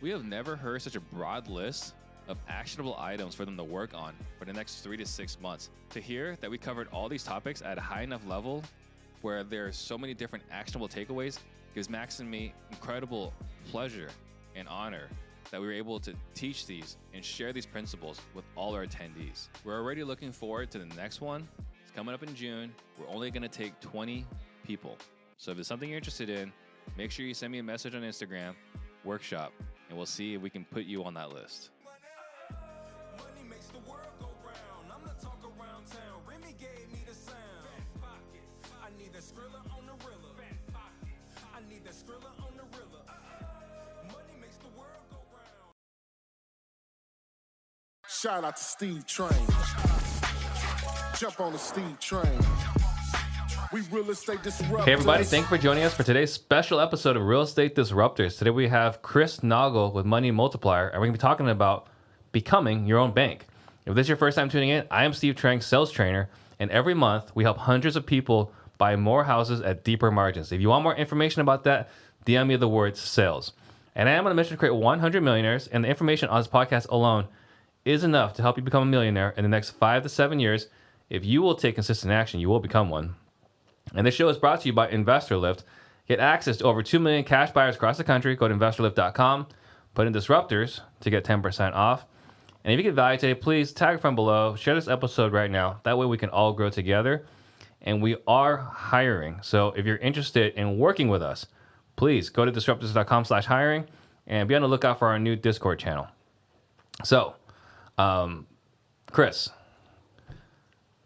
We have never heard such a broad list of actionable items for them to work on for the next 3 to 6 months. To hear that we covered all these topics at a high enough level where there are so many different actionable takeaways gives Max and me incredible pleasure and honor that we were able to teach these and share these principles with all our attendees. We're already looking forward to the next one. It's coming up in June. We're only going to take 20 people. So if there's something you're interested in, make sure you send me a message on Instagram, workshop, and we'll see if we can put you on that list. Money makes the world go round. I'm the talk around town. Remy gave me the sound. I need that Skrilla on the Rilla. I need that Skrilla on the Rilla. Money makes the world go round. Shout out to Steve Trang. Jump on the Steve Trang. We real estate disruptors. Hey everybody, thank you for joining us for today's special episode of Real Estate Disruptors. Today we have Chris Naugle with Money Multiplier, and we're going to be talking about becoming your own bank. If this is your first time tuning in, I am Steve Trang, sales trainer, and every month we help hundreds of people buy more houses at deeper margins. If you want more information about that, DM me the word sales. And I am on a mission to create 100 millionaires, and the information on this podcast alone is enough to help you become a millionaire in the next 5 to 7 years. If you will take consistent action, you will become one. And this show is brought to you by InvestorLift. Get access to over 2 million cash buyers across the country. Go to InvestorLift.com, put in Disruptors to get 10% off. And if you get value today, please tag a friend below. Share this episode right now. That way we can all grow together. And we are hiring. So if you're interested in working with us, please go to Disruptors.com/hiring and be on the lookout for our new Discord channel. So, Chris,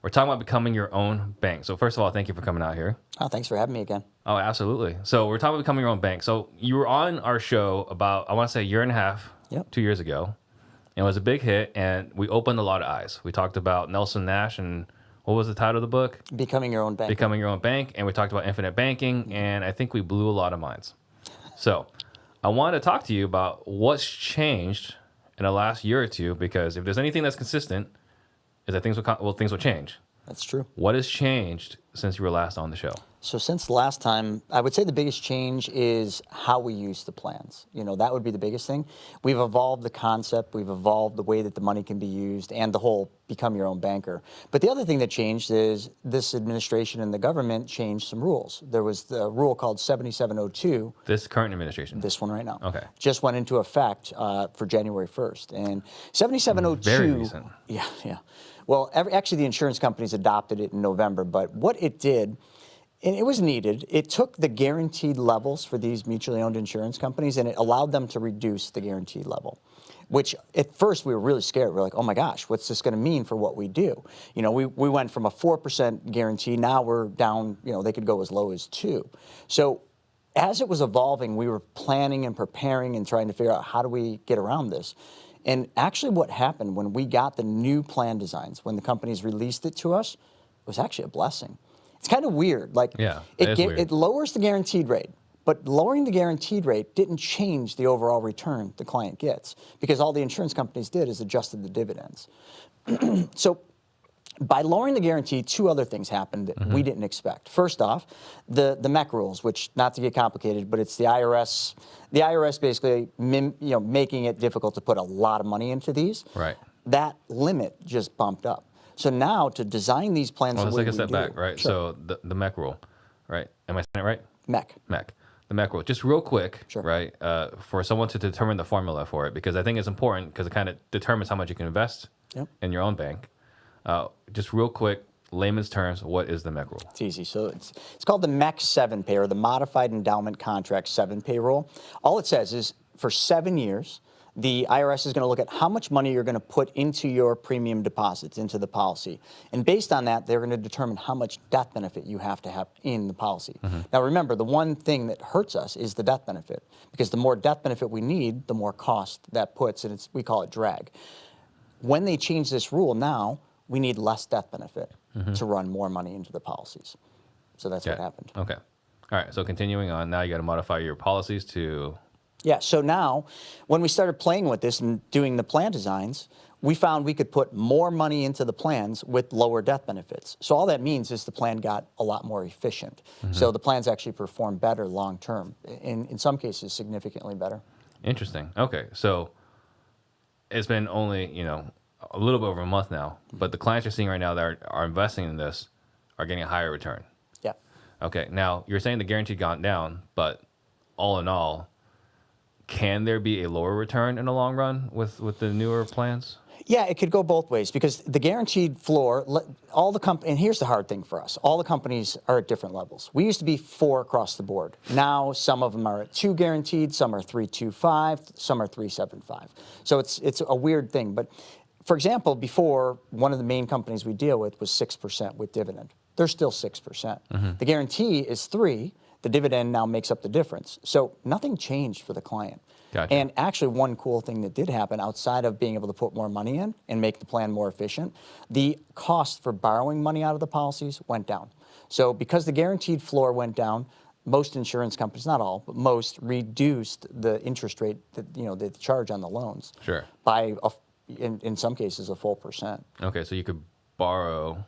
we're talking about becoming your own bank. So first of all, thank you for coming out here. Oh, thanks for having me again. Oh, absolutely. So we're talking about becoming your own bank. So you were on our show about, I want to say a year and a half, 2 years ago. And it was a big hit, and we opened a lot of eyes. We talked about Nelson Nash, and what was the title of the book? Becoming Your Own Bank. Becoming Your Own Bank. And we talked about infinite banking, and I think we blew a lot of minds. So I want to talk to you about what's changed in the last year or two, because if there's anything that's consistent, is that things will change. That's true. What has changed since you were last on the show? So since the last time, I would say the biggest change is how we use the plans. You know, that would be the biggest thing. We've evolved the concept. We've evolved the way that the money can be used and the whole become your own banker. But the other thing that changed is this administration and the government changed some rules. There was the rule called 7702. This current administration? This one right now. Okay. Just went into effect for January 1st. And 7702... Very recent. Yeah. Well, actually the insurance companies adopted it in November, but what it did, and it was needed, it took the guaranteed levels for these mutually owned insurance companies and it allowed them to reduce the guaranteed level, which at first we were really scared. We're like, oh my gosh, what's this going to mean for what we do? You know, we went from a 4% guarantee, now we're down, you know, they could go as low as 2. So as it was evolving, we were planning and preparing and trying to figure out how do we get around this. And actually what happened when we got the new plan designs, when the companies released it to us, it was actually a blessing. It's kind of weird. Like, it lowers the guaranteed rate, but lowering the guaranteed rate didn't change the overall return the client gets because all the insurance companies did is adjusted the dividends. So by lowering the guarantee, 2 other things happened that we didn't expect. First off, the MEC rules, which, not to get complicated, but it's the IRS. The IRS basically, making it difficult to put a lot of money into these. Right. That limit just bumped up. So now to design these plans, let's take a step back, right? Sure. So the MEC rule, right? Am I saying it right? MEC. The MEC rule. Just real quick, sure. Right? For someone to determine the formula for it, because I think it's important because it kind of determines how much you can invest in your own bank. Just real quick, layman's terms, what is the MEC rule? It's easy. So it's called the MEC 7-pay, or the Modified Endowment Contract 7-pay rule. All it says is for 7 years, the IRS is going to look at how much money you're going to put into your premium deposits, into the policy. And based on that, they're going to determine how much death benefit you have to have in the policy. Now remember, the one thing that hurts us is the death benefit, because the more death benefit we need, the more cost that puts, and we call it drag. When they change this rule now, we need less death benefit to run more money into the policies. So that's what happened. Okay. All right. So continuing on, now you got to modify your policies to... Yeah. So now when we started playing with this and doing the plan designs, we found we could put more money into the plans with lower death benefits. So all that means is the plan got a lot more efficient. So the plans actually perform better long term, in some cases significantly better. Interesting. Okay, so it's been only a little bit over a month now, but the clients you're seeing right now that are investing in this are getting a higher return. Yeah. Okay, now you're saying the guarantee gone down, but all in all, can there be a lower return in the long run with the newer plans? Yeah, it could go both ways because the guaranteed floor, all the companies, and here's the hard thing for us, all the companies are at different levels. We used to be 4 across the board. Now some of them are at 2 guaranteed, some are 3.25, some are 3.75. So it's a weird thing. But for example, before, one of the main companies we deal with was 6% with dividend. They're still 6%. The guarantee is 3%. The dividend now makes up the difference. So nothing changed for the client. Gotcha. And actually, one cool thing that did happen outside of being able to put more money in and make the plan more efficient, the cost for borrowing money out of the policies went down. So because the guaranteed floor went down, most insurance companies, not all, but most, reduced the interest rate that they charge on the loans. Sure. By in some cases a full percent. Okay, so you could borrow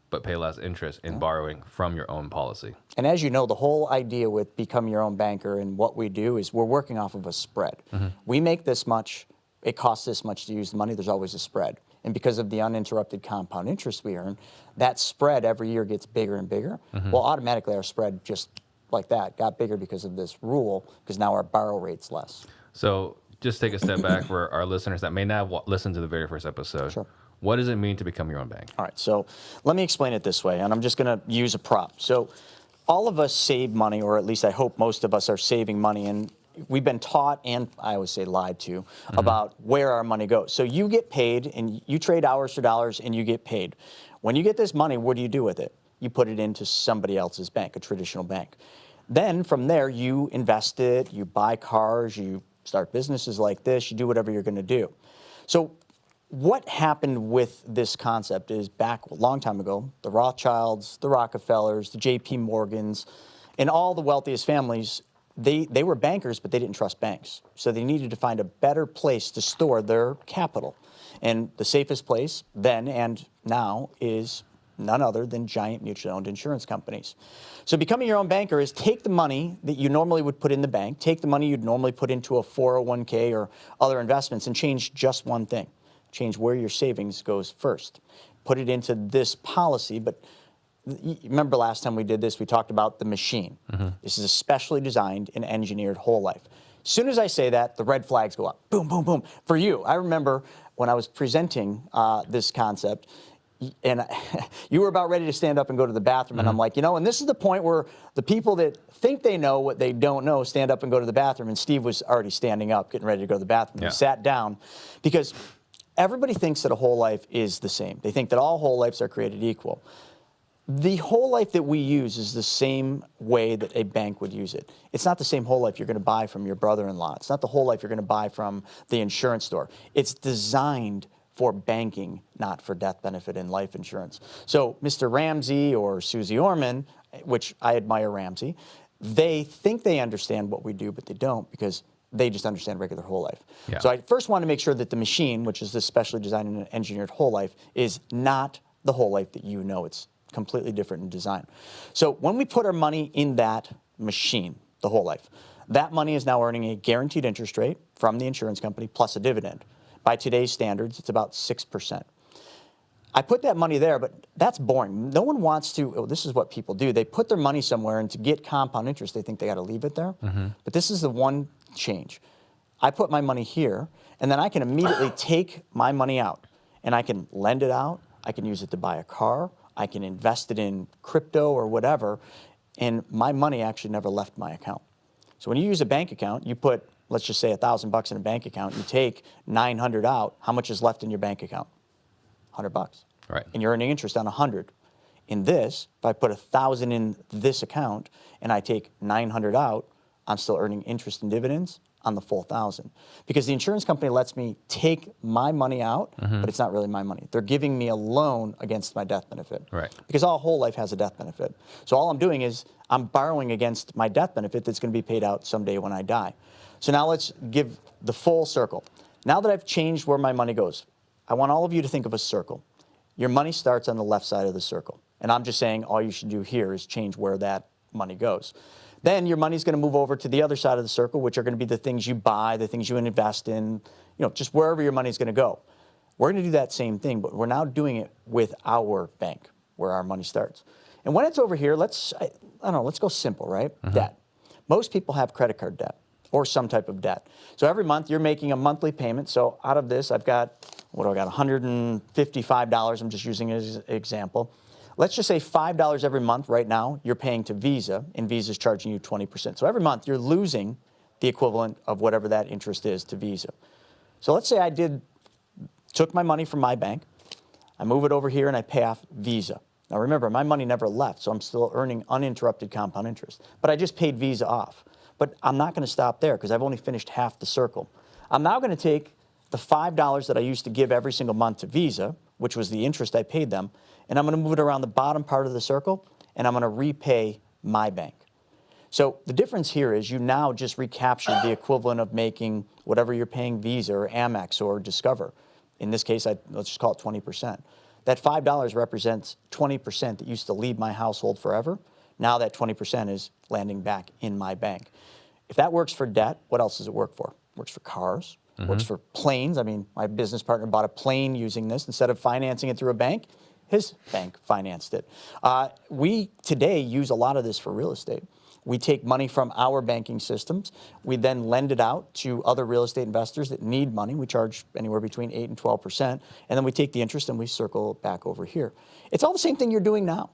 but pay less interest in borrowing from your own policy. And as you know, the whole idea with become your own banker and what we do is we're working off of a spread. We make this much, it costs this much to use the money, there's always a spread. And because of the uninterrupted compound interest we earn, that spread every year gets bigger and bigger. Well, automatically our spread just like that got bigger because of this rule, because now our borrow rate's less. So just take a step back for our listeners that may not have listened to the very first episode. Sure. What does it mean to become your own bank? All right, so let me explain it this way, and I'm just going to use a prop. So all of us save money, or at least I hope most of us are saving money, and we've been taught, and I always say lied to, about where our money goes. So you get paid, and you trade hours for dollars, and you get paid. When you get this money, what do you do with it? You put it into somebody else's bank, a traditional bank. Then from there, you invest it, you buy cars, you start businesses like this, you do whatever you're going to do. So what happened with this concept is back a long time ago, the Rothschilds, the Rockefellers, the J.P. Morgans, and all the wealthiest families, they were bankers, but they didn't trust banks. So they needed to find a better place to store their capital. And the safest place then and now is none other than giant mutually owned insurance companies. So becoming your own banker is take the money that you normally would put in the bank, take the money you'd normally put into a 401k or other investments, and change just one thing. Change where your savings goes first. Put it into this policy, but remember last time we did this, we talked about the machine. This is a specially designed and engineered whole life. As soon as I say that, the red flags go up. Boom, boom, boom. For you, I remember when I was presenting this concept, and you were about ready to stand up and go to the bathroom, and I'm like, and this is the point where the people that think they know what they don't know stand up and go to the bathroom, and Steve was already standing up, getting ready to go to the bathroom. Yeah. He sat down because everybody thinks that a whole life is the same. They think that all whole lives are created equal. The whole life that we use is the same way that a bank would use it. It's not the same whole life you're going to buy from your brother-in-law. It's not the whole life you're going to buy from the insurance store. It's designed for banking, not for death benefit and life insurance. So Mr. Ramsey or Susie Orman, which I admire Ramsey, they think they understand what we do, but they don't, because they just understand regular whole life. Yeah. So I first want to make sure that the machine, which is this specially designed and engineered whole life, is not the whole life that you know. It's completely different in design. So when we put our money in that machine, the whole life, that money is now earning a guaranteed interest rate from the insurance company plus a dividend. By today's standards, it's about 6%. I put that money there, but that's boring. No one wants to, this is what people do. They put their money somewhere, and to get compound interest, they think they got to leave it there. But this is the one change. I put my money here, and then I can immediately take my money out, and I can lend it out. I can use it to buy a car. I can invest it in crypto or whatever, and my money actually never left my account. So when you use a bank account, you put, let's just say $1,000 in a bank account, you take 900 out, how much is left in your bank account? $100. Right. And you're earning interest on 100. In this, if I put 1,000 in this account and I take 900 out, I'm still earning interest and dividends on the full 1,000. Because the insurance company lets me take my money out, but it's not really my money. They're giving me a loan against my death benefit. Right. Because all whole life has a death benefit. So all I'm doing is I'm borrowing against my death benefit that's going to be paid out someday when I die. So now let's give the full circle. Now that I've changed where my money goes, I want all of you to think of a circle. Your money starts on the left side of the circle. And I'm just saying all you should do here is change where that money goes. Then your money's going to move over to the other side of the circle, which are going to be the things you buy, the things you invest in, just wherever your money's going to go. We're going to do that same thing, but we're now doing it with our bank, where our money starts. And when it's over here, let's go simple, right? Debt. Most people have credit card debt or some type of debt. So every month you're making a monthly payment. So out of this, I've got, $155. I'm just using it as an example. Let's just say $5 every month right now you're paying to Visa, and Visa's charging you 20%. So every month you're losing the equivalent of whatever that interest is to Visa. So let's say I took my money from my bank, I move it over here and I pay off Visa. Now remember, my money never left, so I'm still earning uninterrupted compound interest. But I just paid Visa off. But I'm not going to stop there because I've only finished half the circle. I'm now going to take the $5 that I used to give every single month to Visa, which was the interest I paid them, and I'm going to move it around the bottom part of the circle, and I'm going to repay my bank. So the difference here is you now just recaptured the equivalent of making whatever you're paying Visa or Amex or Discover. In this case, let's just call it 20%. That $5 represents 20% that used to leave my household forever. Now that 20% is landing back in my bank. If that works for debt, what else does it work for? It works for cars, works for planes. I mean, my business partner bought a plane using this. Instead of financing it through a bank, his bank financed it. We today use a lot of this for real estate. We take money from our banking systems. We then lend it out to other real estate investors that need money. We charge anywhere between 8 and 12%. And then we take the interest and we circle back over here. It's all the same thing you're doing now.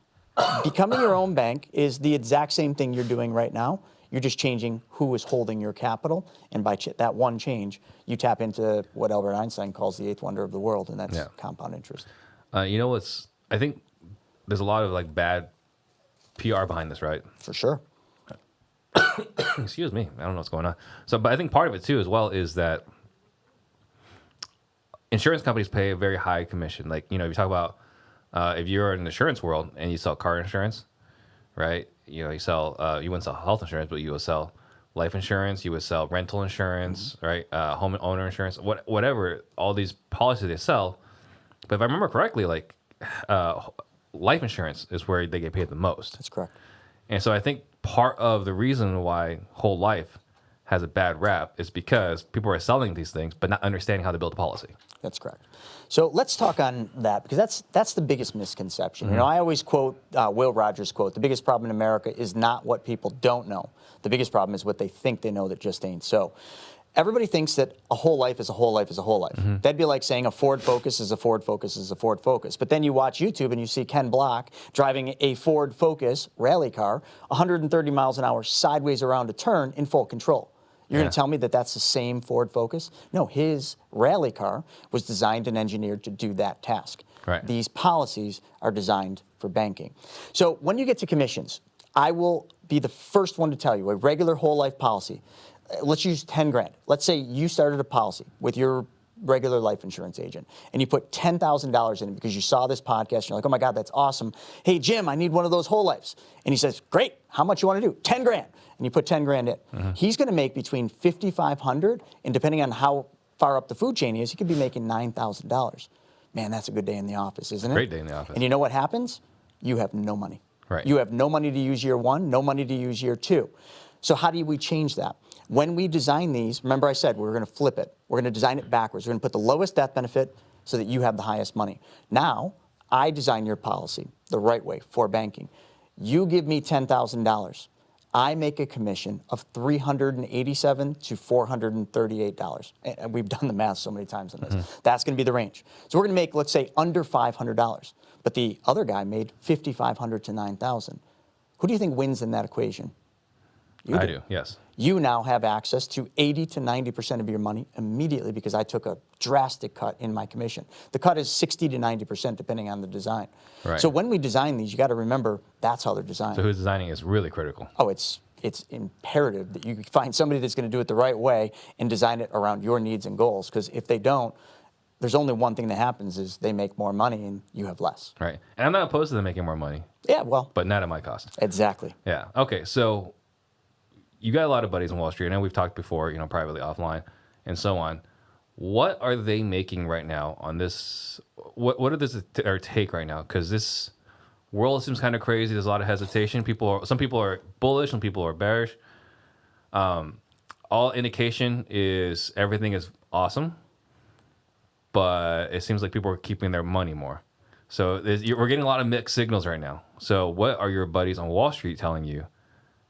Becoming your own bank is the exact same thing you're doing right now. You're just changing who is holding your capital. And by that one change, you tap into what Albert Einstein calls the eighth wonder of the world, and that's compound interest. I think there's a lot of bad PR behind this, right? For sure. Excuse me. I don't know what's going on. But I think part of it too as well is that insurance companies pay a very high commission. If you talk about if you're in the insurance world and you sell car insurance, right? You wouldn't sell health insurance, but you would sell life insurance, you would sell rental insurance, right? Home owner insurance, whatever, all these policies they sell. But if I remember correctly, life insurance is where they get paid the most. That's correct. And so I think part of the reason why whole life has a bad rap is because people are selling these things but not understanding how to build a policy. That's correct. So let's talk on that, because that's the biggest misconception. I always quote Will Rogers' quote, the biggest problem in America is not what people don't know. The biggest problem is what they think they know that just ain't so. Everybody thinks that a whole life is a whole life is a whole life. That'd be like saying a Ford Focus is a Ford Focus is a Ford Focus. But then you watch YouTube and you see Ken Block driving a Ford Focus rally car 130 miles an hour sideways around a turn in full control. You're going to tell me that that's the same Ford Focus? No, his rally car was designed and engineered to do that task. Right. These policies are designed for banking. So when you get to commissions, I will be the first one to tell you a regular whole life policy. Let's use 10 grand. Let's say you started a policy with your regular life insurance agent and you put $10,000 in it because you saw this podcast. You're like, oh my God, that's awesome. Hey, Jim, I need one of those whole lives. And he says, great. How much you want to do? 10 grand. And you put 10 grand in. He's going to make between $5,500 and depending on how far up the food chain he is, he could be making $9,000. Man, that's a good day in the office, isn't it? Great day in the office. And you know what happens? You have no money. Right. You have no money to use year one, no money to use year two. So how do we change that? When we design these, remember I said we're going to flip it. We're going to design it backwards. We're going to put the lowest death benefit so that you have the highest money. Now, I design your policy the right way for banking. You give me $10,000. I make a commission of $387 to $438. And we've done the math so many times on this. That's going to be the range. So we're going to make, let's say, under $500. But the other guy made $5,500 to $9,000. Who do you think wins in that equation? I do, yes. You now have access to 80 to 90% of your money immediately because I took a drastic cut in my commission. The cut is 60 to 90% depending on the design. Right. So when we design these, you got to remember that's how they're designed. So who's designing is really critical. Oh, it's imperative that you find somebody that's going to do it the right way and design it around your needs and goals, because if they don't, there's only one thing that happens is they make more money and you have less. Right. And I'm not opposed to them making more money. Yeah, well. But not at my cost. Exactly. Yeah. Okay, so you got a lot of buddies on Wall Street. I know we've talked before, privately, offline, and so on. What are they making right now on this? What are this our take right now? Because this World seems kind of crazy. There's a lot of hesitation. Some people are bullish, some people are bearish. All indication is everything is awesome, but it seems like people are keeping their money more. So we're getting a lot of mixed signals right now. So what are your buddies on Wall Street telling you?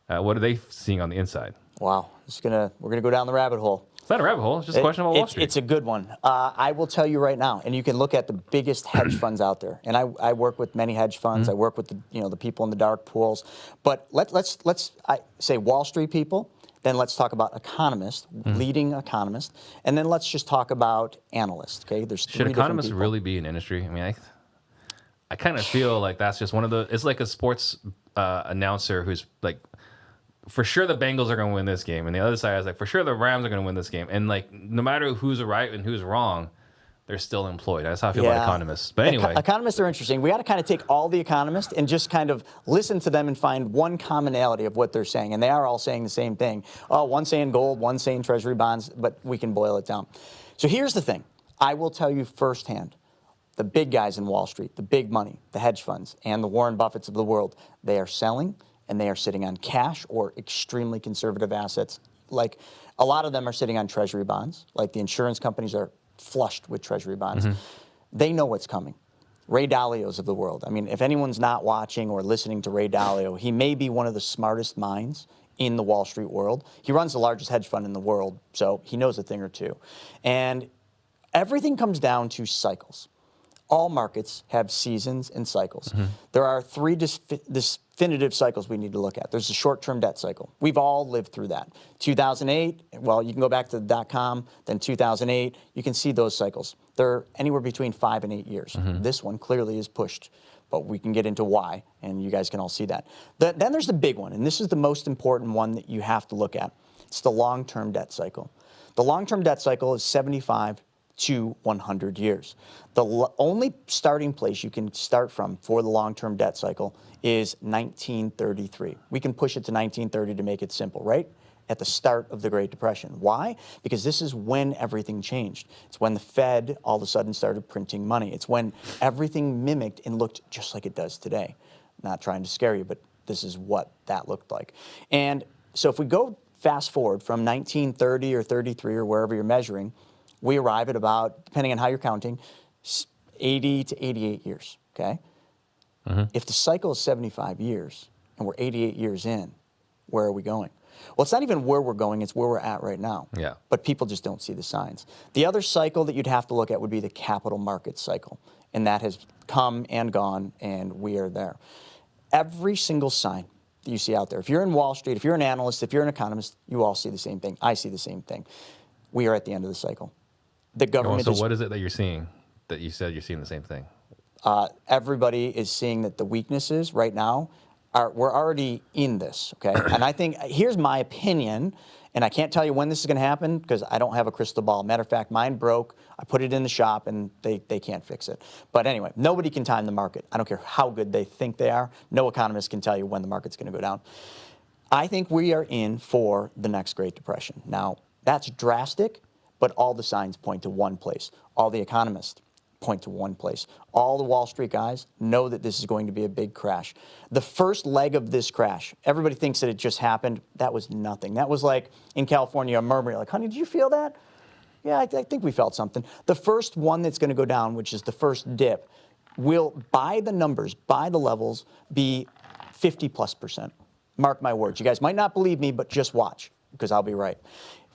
What are they seeing on the inside? Wow, we're gonna go down the rabbit hole. It's not a rabbit hole. It's just a question about Wall Street. It's a good one. I will tell you right now, and you can look at the biggest hedge funds out there. And I work with many hedge funds. I work with the people in the dark pools. But let's say Wall Street people. Then let's talk about economists, leading economists, and then let's just talk about analysts. Okay, there's three Should economists different people. really be an industry? I mean, I kind of feel like that's just one of the. It's like a sports announcer who's like, for sure the Bengals are going to win this game, and the other side is like, for sure the Rams are going to win this game, and like no matter who's right and who's wrong, they're still employed. That's how I feel about economists. But anyway, economists are interesting. We got to kind of take all the economists and just kind of listen to them and find one commonality of what they're saying, and they are all saying the same thing. Oh, one saying gold, one saying treasury bonds, but we can boil it down. So here's the thing. I will tell you firsthand. The big guys in Wall Street, the big money, the hedge funds, and the Warren Buffetts of the world, they are selling and they are sitting on cash or extremely conservative assets. Like a lot of them are sitting on treasury bonds, like the insurance companies are flushed with treasury bonds. They know what's coming. Ray Dalio's of the world. I mean, if anyone's not watching or listening to Ray Dalio, he may be one of the smartest minds in the Wall Street world. He runs the largest hedge fund in the world, so he knows a thing or two. And everything comes down to cycles. All markets have seasons and cycles. There are three definitive cycles we need to look at. There's the short-term debt cycle. We've all lived through that. 2008, well, you can go back to the dot-com, then 2008. You can see those cycles. They're anywhere between 5 and 8 years. This one clearly is pushed, but we can get into why, and you guys can all see that. Then there's the big one, and this is the most important one that you have to look at. It's the long-term debt cycle. The long-term debt cycle is 75 to 100 years. The only starting place you can start from for the long-term debt cycle is 1933. We can push it to 1930 to make it simple, right? At the start of the Great Depression. Why? Because this is when everything changed. It's when the Fed all of a sudden started printing money. It's when everything mimicked and looked just like it does today. Not trying to scare you, but this is what that looked like. And so if we go fast forward from 1930 or 33 or wherever you're measuring, we arrive at about, depending on how you're counting, 80 to 88 years, okay? If the cycle is 75 years and we're 88 years in, where are we going? Well, it's not even where we're going, it's where we're at right now. Yeah. But people just don't see the signs. The other cycle that you'd have to look at would be the capital markets cycle, and that has come and gone, and we are there. Every single sign that you see out there, if you're in Wall Street, if you're an analyst, if you're an economist, you all see the same thing. I see the same thing. We are at the end of the cycle. The government so what is it that you're seeing that you said you're seeing the same thing? Everybody is seeing that the weaknesses right now we're already in this, okay? And I think, here's my opinion, and I can't tell you when this is going to happen because I don't have a crystal ball. Matter of fact, mine broke. I put it in the shop, and they can't fix it. But anyway, nobody can time the market. I don't care how good they think they are. No economist can tell you when the market's going to go down. I think we are in for the next Great Depression. Now, that's drastic, but all the signs point to one place. All the economists point to one place. All the Wall Street guys know that this is going to be a big crash. The first leg of this crash, everybody thinks that it just happened. That was nothing. That was like in California, a murmur, like, honey, did you feel that? Yeah, I think we felt something. The first one that's going to go down, which is the first dip, will, by the numbers, by the levels, be 50+%. Mark my words. You guys might not believe me, but just watch, because I'll be right.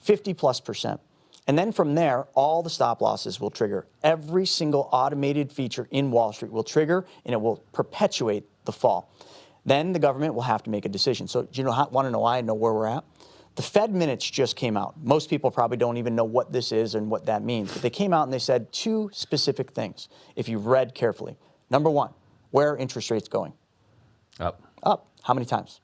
50+%. And then from there, all the stop losses will trigger. Every single automated feature in Wall Street will trigger, and it will perpetuate the fall. Then the government will have to make a decision. So do you want to know why I know where we're at? The Fed minutes just came out. Most people probably don't even know what this is and what that means. But they came out and they said two specific things, if you read carefully. Number one, where are interest rates going? Up. Up. How many times?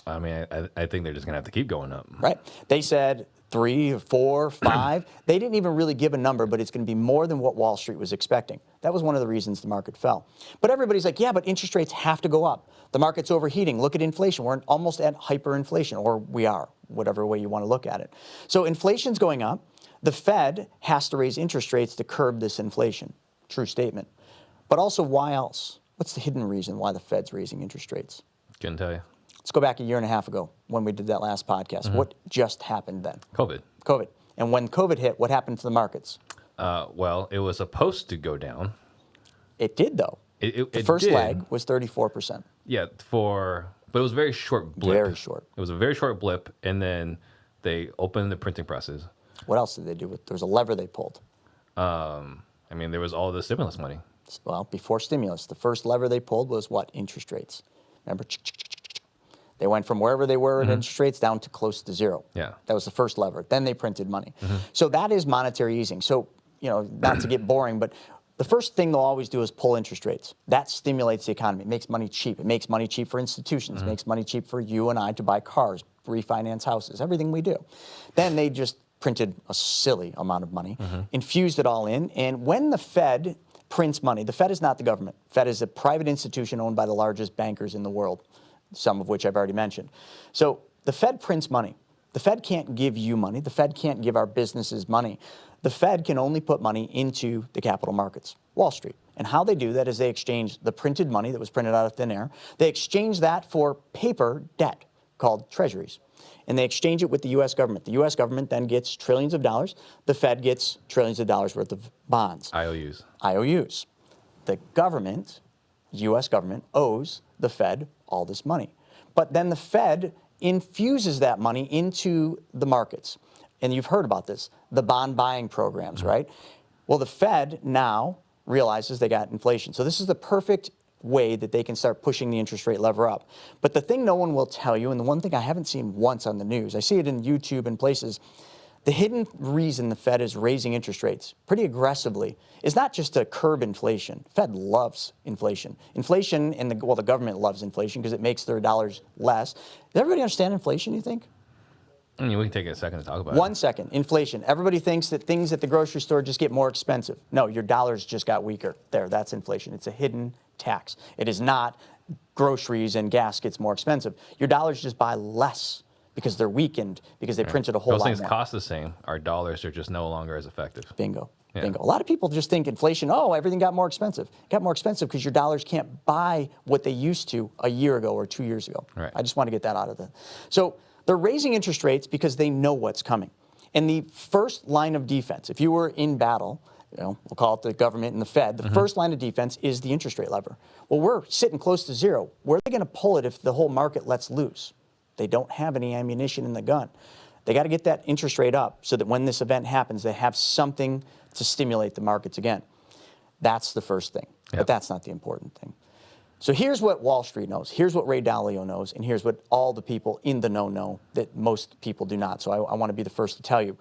I mean, I think they're just going to have to keep going up. Right. They said 3, 4, 5. They didn't even really give a number, but it's going to be more than what Wall Street was expecting. That was one of the reasons the market fell. But everybody's like, yeah, but interest rates have to go up. The market's overheating. Look at inflation. We're almost at hyperinflation, or we are, whatever way you want to look at it. So inflation's going up. The Fed has to raise interest rates to curb this inflation. True statement. But also, why else? What's the hidden reason why the Fed's raising interest rates? Couldn't tell you. Let's go back a year and a half ago when we did that last podcast. What just happened then? COVID. And when COVID hit, what happened to the markets? Well, it was supposed to go down. It did, though. The first leg was 34%. Yeah, but it was a very short blip. Very short. It was a very short blip, and then they opened the printing presses. What else did they do? There was a lever they pulled. I mean, there was all the stimulus money. Well, before stimulus, the first lever they pulled was what? Interest rates. Remember? They went from wherever they were in interest rates down to close to zero. Yeah. That was the first lever. Then they printed money. So that is monetary easing. So, not to get boring, but the first thing they'll always do is pull interest rates. That stimulates the economy. It makes money cheap. It makes money cheap for institutions. It makes money cheap for you and I to buy cars, refinance houses, everything we do. Then they just printed a silly amount of money, infused it all in, and when the Fed prints money, the Fed is not the government. Fed is a private institution owned by the largest bankers in the world, some of which I've already mentioned. So the Fed prints money. The Fed can't give you money. The Fed can't give our businesses money. The Fed can only put money into the capital markets, Wall Street. And how they do that is they exchange the printed money that was printed out of thin air. They exchange that for paper debt called treasuries. And they exchange it with the U.S. government. The U.S. government then gets trillions of dollars. The Fed gets trillions of dollars worth of bonds. IOUs. The government, U.S. government, owes the Fed all this money. But then the Fed infuses that money into the markets. And you've heard about this, the bond buying programs, right? Well, the Fed now realizes they got inflation. So this is the perfect way that they can start pushing the interest rate lever up. But the thing no one will tell you, and the one thing I haven't seen once on the news, I see it in YouTube and places, the hidden reason the Fed is raising interest rates pretty aggressively is not just to curb inflation. The Fed loves inflation. Inflation, and the government loves inflation because it makes their dollars less. Does everybody understand inflation, you think? I mean, we can take a second to talk about it. 1 second. Inflation. Everybody thinks that things at the grocery store just get more expensive. No, your dollars just got weaker. That's inflation. It's a hidden tax. It is not groceries and gas gets more expensive. Your dollars just buy less because they're weakened because they printed a whole lot more. Those things cost the same. Our dollars are just no longer as effective. Bingo. Yeah. Bingo. A lot of people just think inflation, everything got more expensive. It got more expensive because your dollars can't buy what they used to a year ago or 2 years ago. Right. I just want to get that out of the. So they're raising interest rates because they know what's coming. And the first line of defense, if you were in battle, we'll call it the government and the Fed, the first line of defense is the interest rate lever. Well, we're sitting close to zero. Where are they going to pull it if the whole market lets loose? They don't have any ammunition in the gun. They got to get that interest rate up so that when this event happens, they have something to stimulate the markets again. That's the first thing. Yep. But that's not the important thing. So here's what Wall Street knows. Here's what Ray Dalio knows. And here's what all the people in the know that most people do not. So I want to be the first to tell you.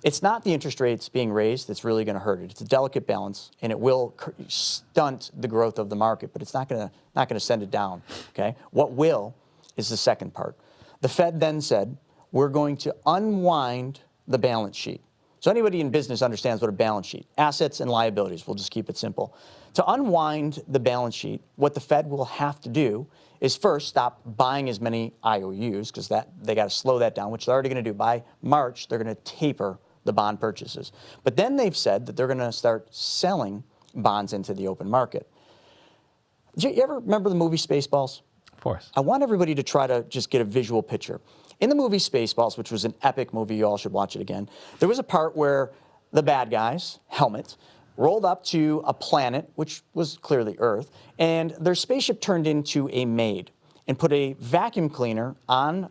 It's not the interest rates being raised that's really going to hurt it. It's a delicate balance, and it will stunt the growth of the market, but it's not going to send it down. Okay? What will is the second part. The Fed then said, we're going to unwind the balance sheet. So anybody in business understands what a balance sheet, assets and liabilities, we'll just keep it simple. To unwind the balance sheet, what the Fed will have to do is first stop buying as many IOUs, because they got to slow that down, which they're already going to do. By March, they're going to taper the bond purchases. But then they've said that they're going to start selling bonds into the open market. Did you ever remember the movie Spaceballs? Of course. I want everybody to try to just get a visual picture. In the movie Spaceballs, which was an epic movie, you all should watch it again, there was a part where the bad guys, Helmet, rolled up to a planet, which was clearly Earth, and their spaceship turned into a maid and put a vacuum cleaner on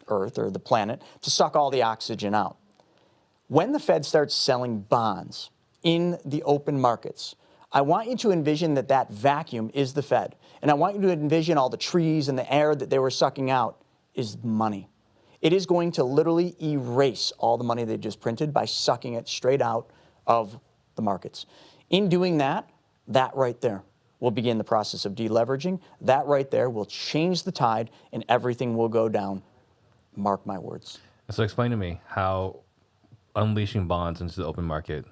Earth, or the planet, to suck all the oxygen out. When the Fed starts selling bonds in the open markets, I want you to envision that vacuum is the Fed. And I want you to envision all the trees and the air that they were sucking out is money. It is going to literally erase all the money they just printed by sucking it straight out of the markets. In doing that right there will begin the process of deleveraging. That right there will change the tide and everything will go down. Mark my words. So explain to me how unleashing bonds into the open market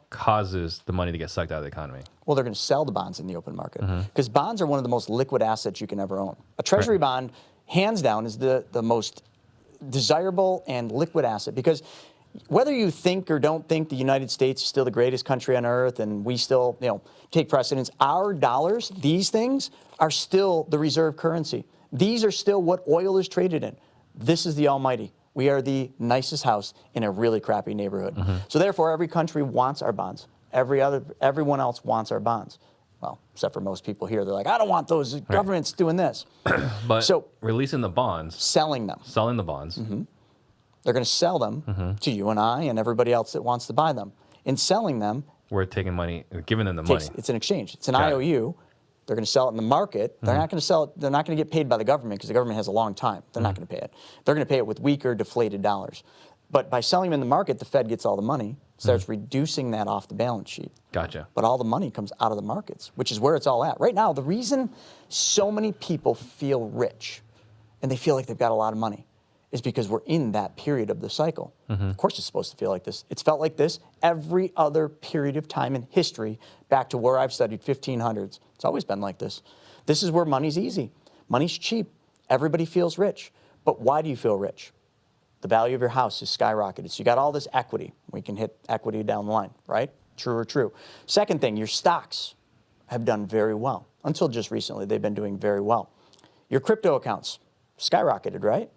causes the money to get sucked out of the economy. Well, they're going to sell the bonds in the open market because bonds are one of the most liquid assets you can ever own. A treasury bond, hands down, is the most desirable and liquid asset because whether you think or don't think the United States is still the greatest country on earth and we still, take precedence, our dollars, these things are still the reserve currency. These are still what oil is traded in. This is the almighty. We are the nicest house in a really crappy neighborhood. So therefore, every country wants our bonds. Everyone else wants our bonds. Well, except for most people here. They're like, I don't want those governments doing this. But so releasing the bonds, selling them. selling the bonds. They're going to sell them to you and I and everybody else that wants to buy them. In selling them, We're taking money, giving them the money. it's an exchange. It's an Got it. IOU. They're going to sell it in the market. They're not going to sell it. They're not going to get paid by the government because the government has a long time. They're not going to pay it. They're going to pay it with weaker, deflated dollars. But by selling them in the market, the Fed gets all the money, starts reducing that off the balance sheet. Gotcha. But all the money comes out of the markets, which is where it's all at. Right now, the reason so many people feel rich and they feel like they've got a lot of money is because we're in that period of the cycle. Of course it's supposed to feel like this. It's felt like this every other period of time in history back to where I've studied 1500s. It's always been like this. This is where money's easy. Money's cheap. Everybody feels rich. But why do you feel rich? The value of your house is skyrocketed. So you got all this equity. We can hit equity down the line, right? True or true. Second thing, your stocks have done very well. Until just recently, they've been doing very well. Your crypto accounts skyrocketed, right?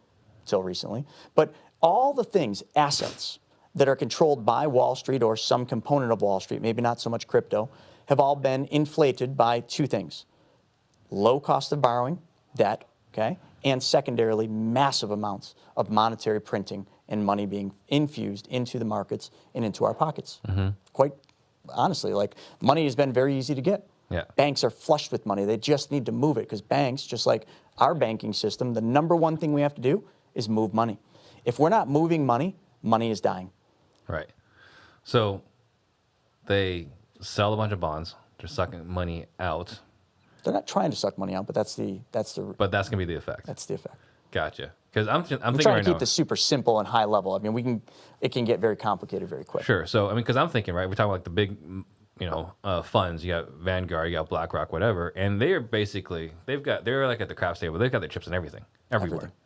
Until recently. But all the things, assets, that are controlled by Wall Street or some component of Wall Street, maybe not so much crypto, have all been inflated by two things. Low cost of borrowing, debt, okay? And secondarily, massive amounts of monetary printing and money being infused into the markets and into our pockets. Quite honestly, like money has been very easy to get. Yeah. Banks are flushed with money. They just need to move it because banks, just like our banking system, the number one thing we have to do is move money. If we're not moving money, money is dying. Right. So they sell a bunch of bonds. They're sucking money out. They're not trying to suck money out, but that's the But that's gonna be the effect. that's the effect. Gotcha. Because I'm I'm thinking trying right to keep now. this super simple and high level. I mean, it can get very complicated very quick. Sure. So I mean, because I'm thinking, right, we're talking like the big, funds. You got Vanguard, you got BlackRock, whatever, and they're basically they're like at the craps table. They've got their chips and everything, everywhere, Everything.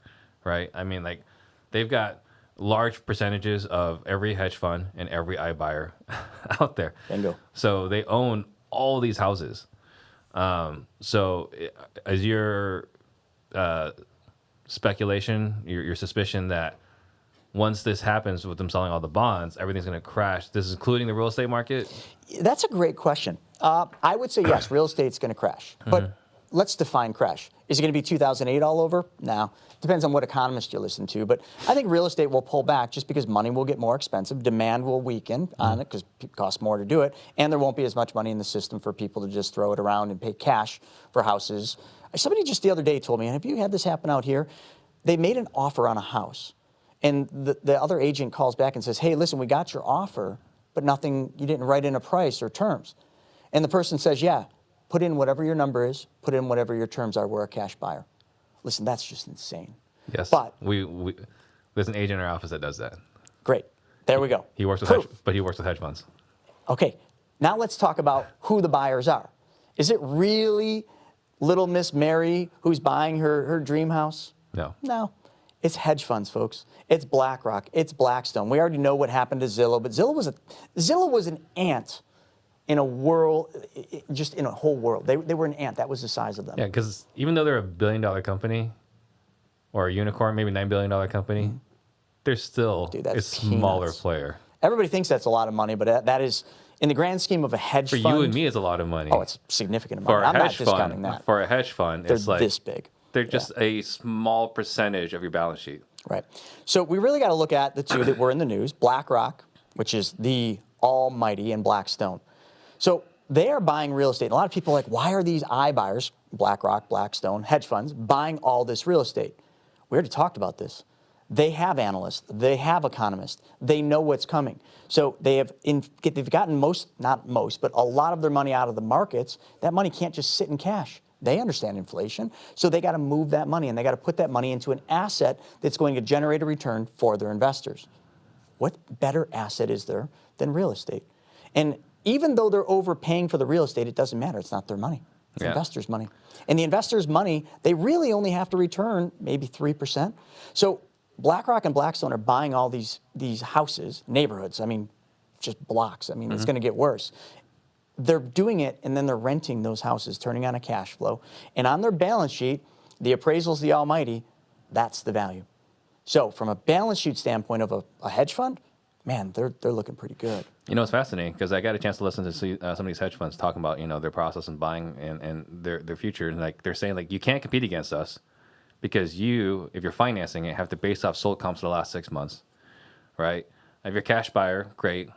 right? I mean, like they've got large percentages of every hedge fund and every iBuyer out there. Bingo. So they own all these houses. So as your speculation, your suspicion that once this happens with them selling all the bonds, everything's going to crash. This is including the real estate market? That's a great question. I would say yes, real estate's going to crash. But let's define crash. Is it going to be 2008 all over? No. Depends on what economist you listen to. But I think real estate will pull back just because money will get more expensive. Demand will weaken on it because it costs more to do it. And there won't be as much money in the system for people to just throw it around and pay cash for houses. Somebody just the other day told me, have you had this happen out here? They made an offer on a house. And the other agent calls back and says, hey, listen, we got your offer, but nothing, you didn't write in a price or terms. And the person says, yeah, put in whatever your number is, put in whatever your terms are, we're a cash buyer. Listen, that's just insane. Yes. But we there's an agent in our office that does that. great. There we go. He works with Proof. he works with hedge funds. Okay, now let's talk about who the buyers are. Is it really little Miss Mary who's buying her dream house? No. No. It's hedge funds, folks. It's BlackRock. It's Blackstone. We already know what happened to Zillow, but Zillow was an ant in a world, just in a whole world. They were an ant. That was the size of them. Yeah, because even though they're $1 billion company or a unicorn, maybe $9 billion company, they're still Dude, a that's smaller peanuts. player. Everybody thinks that's a lot of money, but that is, in the grand scheme of a hedge For fund. you and me, it's a lot of money. Oh, it's a significant amount. for a I'm not hedge discounting fund, that. For a hedge fund, They're it's like this big. they're just a small percentage of your balance sheet. Right. So we really got to look at the two that were in the news, BlackRock, which is the almighty, and Blackstone. So they are buying real estate. And a lot of people are like, why are these iBuyers, BlackRock, Blackstone, hedge funds, buying all this real estate? We already talked about this. They have analysts. They have economists. They know what's coming. So they've gotten not most, but a lot of their money out of the markets. That money can't just sit in cash. They understand inflation, so they got to move that money, and they got to put that money into an asset that's going to generate a return for their investors. What better asset is there than real estate? And even though they're overpaying for the real estate, it doesn't matter. It's not their money. It's the investors' money. And the investors' money, they really only have to return maybe 3%. So BlackRock and Blackstone are buying all these houses, neighborhoods. I mean, just blocks. I mean, it's going to get worse. They're doing it, and then they're renting those houses, turning on a cash flow. And on their balance sheet, the appraisal's the almighty. That's the value. So from a balance sheet standpoint of a hedge fund, man, they're looking pretty good. You know, it's fascinating because I got a chance to listen to some of these hedge funds talking about, their process and buying and their future. And like they're saying, like, you can't compete against us because you, if you're financing it, have to base off sold comps for the last 6 months, right? If you're a cash buyer, great,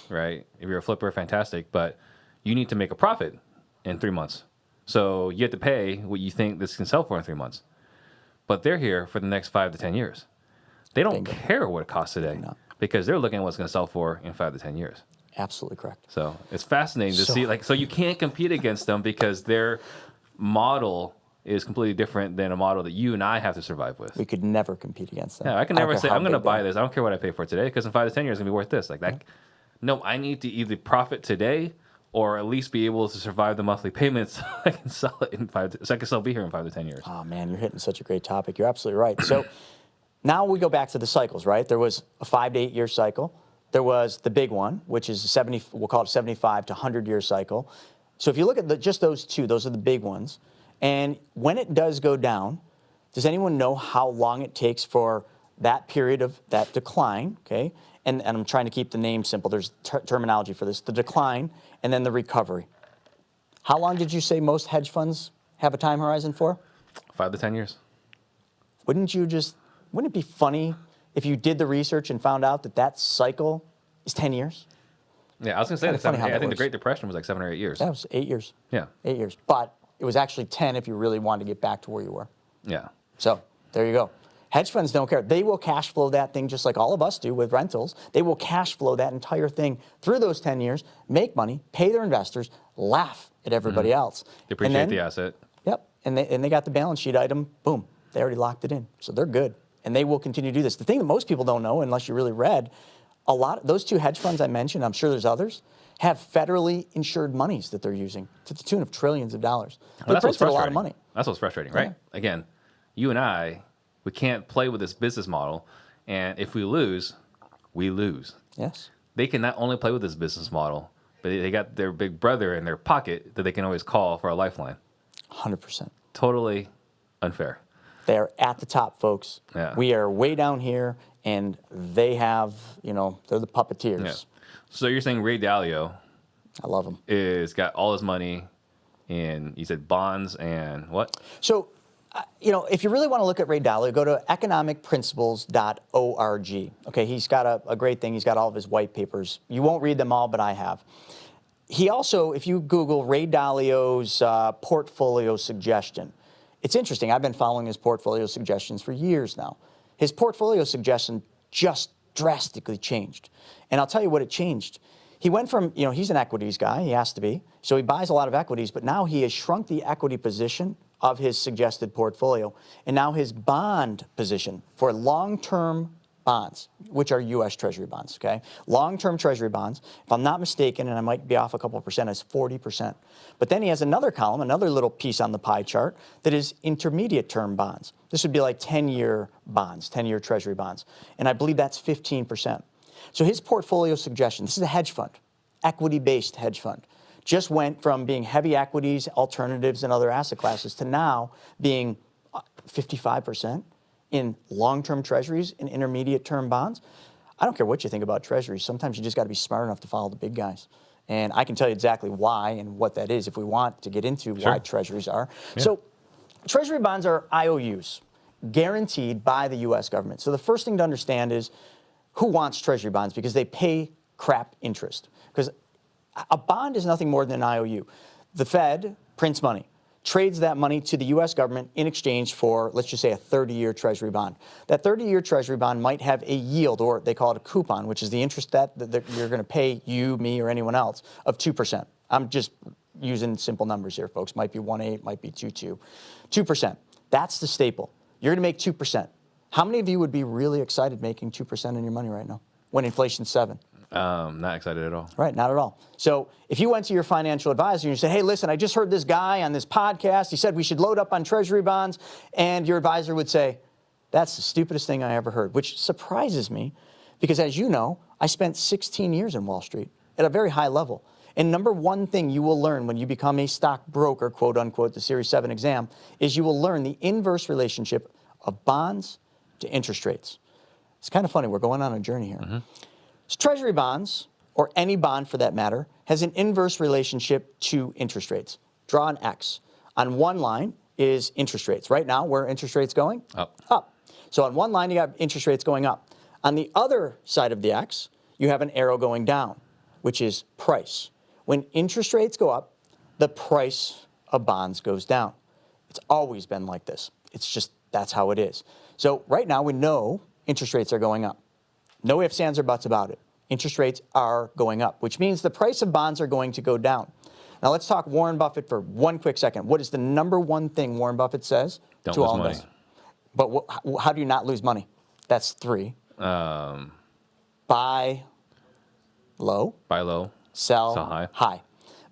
right? If you're a flipper, fantastic. But you need to make a profit in 3 months. So you have to pay what you think this can sell for in 3 months. But they're here for the next 5 to 10 years. They don't care what it costs today because they're looking at what's going to sell for in 5 to 10 years. Absolutely correct. So it's fascinating to see, so you can't compete against them because their model is completely different than a model that you and I have to survive with. We could never compete against them. Yeah, I can never say, I'm going to buy this. I don't care what I pay for it today because in 5 to 10 years, it's going to be worth this. Like that. No, I need to either profit today or at least be able to survive the monthly payments so I can sell it so I can still be here in 5 to 10 years. Oh, man, you're hitting such a great topic. You're absolutely right. So now we go back to the cycles, right? There was a 5 to 8 year cycle. There was the big one, which is we'll call it 75 to 100 year cycle. So if you look at just those two, those are the big ones. And when it does go down, does anyone know how long it takes for that period of that decline, okay? And I'm trying to keep the name simple. There's terminology for this. The decline and then the recovery. How long did you say most hedge funds have a time horizon for? 5 to 10 years. Wouldn't it be funny if you did the research and found out that cycle is 10 years? Yeah, I was going to say that. I think the Great Depression was like 7 or 8 years. That was 8 years. Yeah. 8 years. But it was actually 10 if you really wanted to get back to where you were. Yeah. So there you go. Hedge funds don't care. They will cash flow that thing just like all of us do with rentals. They will cash flow that entire thing through those 10 years, make money, pay their investors, laugh at everybody else. They appreciate the asset. Yep. And they got the balance sheet item. Boom. They already locked it in. So they're good. And they will continue to do this. The thing that most people don't know, unless you really read, a lot of those two hedge funds I mentioned, I'm sure there's others, have federally insured monies that they're using to the tune of trillions of dollars. They printed a lot of money. That's what's frustrating, right? Yeah. Again, you and I, we can't play with this business model. And if we lose, we lose. Yes. They can not only play with this business model, but they got their big brother in their pocket that they can always call for a lifeline. 100%. Totally unfair. They're at the top, folks. Yeah. We are way down here, and they have, they're the puppeteers. Yeah. So you're saying Ray Dalio, I love him, is got all his money in, you said bonds and what? So, if you really want to look at Ray Dalio, go to economicprinciples.org. Okay, he's got a great thing. He's got all of his white papers. You won't read them all, but I have. He also, if you Google Ray Dalio's portfolio suggestion, it's interesting. I've been following his portfolio suggestions for years now. His portfolio suggestion just drastically changed. And I'll tell you what it changed. He went from, he's an equities guy. He has to be. So he buys a lot of equities, but now he has shrunk the equity position of his suggested portfolio. And now his bond position for long-term bonds, which are U.S. Treasury bonds, okay? Long-term Treasury bonds, if I'm not mistaken, and I might be off a couple of percent, is 40%. But then he has another column, another little piece on the pie chart that is intermediate term bonds. This would be like 10-year bonds, 10-year Treasury bonds. And I believe that's 15%. So his portfolio suggestion, this is a hedge fund, equity-based hedge fund, just went from being heavy equities, alternatives, and other asset classes to now being 55% in long-term treasuries and intermediate-term bonds. I don't care what you think about treasuries. Sometimes you just got to be smart enough to follow the big guys. And I can tell you exactly why and what that is if we want to get into why treasuries are. Yeah. So treasury bonds are IOUs, guaranteed by the U.S. government. So the first thing to understand is who wants treasury bonds because they pay crap interest. Because a bond is nothing more than an IOU. The Fed prints money, trades that money to the U.S. government in exchange for, let's just say, a 30-year Treasury bond. That 30-year Treasury bond might have a yield, or they call it a coupon, which is the interest that you're going to pay you, me, or anyone else, of 2%. I'm just using simple numbers here, folks. Might be 1.8, might be 2.2. 2%. That's the staple. You're going to make 2%. How many of you would be really excited making 2% on your money right now when inflation's 7%? Not excited at all. Right, not at all. So if you went to your financial advisor and you said, hey, listen, I just heard this guy on this podcast. He said we should load up on treasury bonds. And your advisor would say, That's the stupidest thing I ever heard, which surprises me because, as you know, I spent 16 years in Wall Street at a very high level. And number one thing you will learn when you become a stockbroker, quote unquote, the Series 7 exam, is you will learn the inverse relationship of bonds to interest rates. It's kind of funny. We're going on a journey here. So Treasury bonds, or any bond for that matter, has an inverse relationship to interest rates. Draw an X. On one line is interest rates. Right now, where are interest rates going? Up. Up. So on one line, you got interest rates going up. On the other side of the X, you have an arrow going down, which is price. When interest rates go up, the price of bonds goes down. It's always been like this. It's just, that's how it is. So right now, we know interest rates are going up. No ifs, ands, or buts about it. Interest rates are going up, which means the price of bonds are going to go down. Now let's talk Warren Buffett for one quick second. What is the number one thing Warren Buffett says to all investors? But how do you not lose money? That's 3. Buy low. Buy low. Sell high.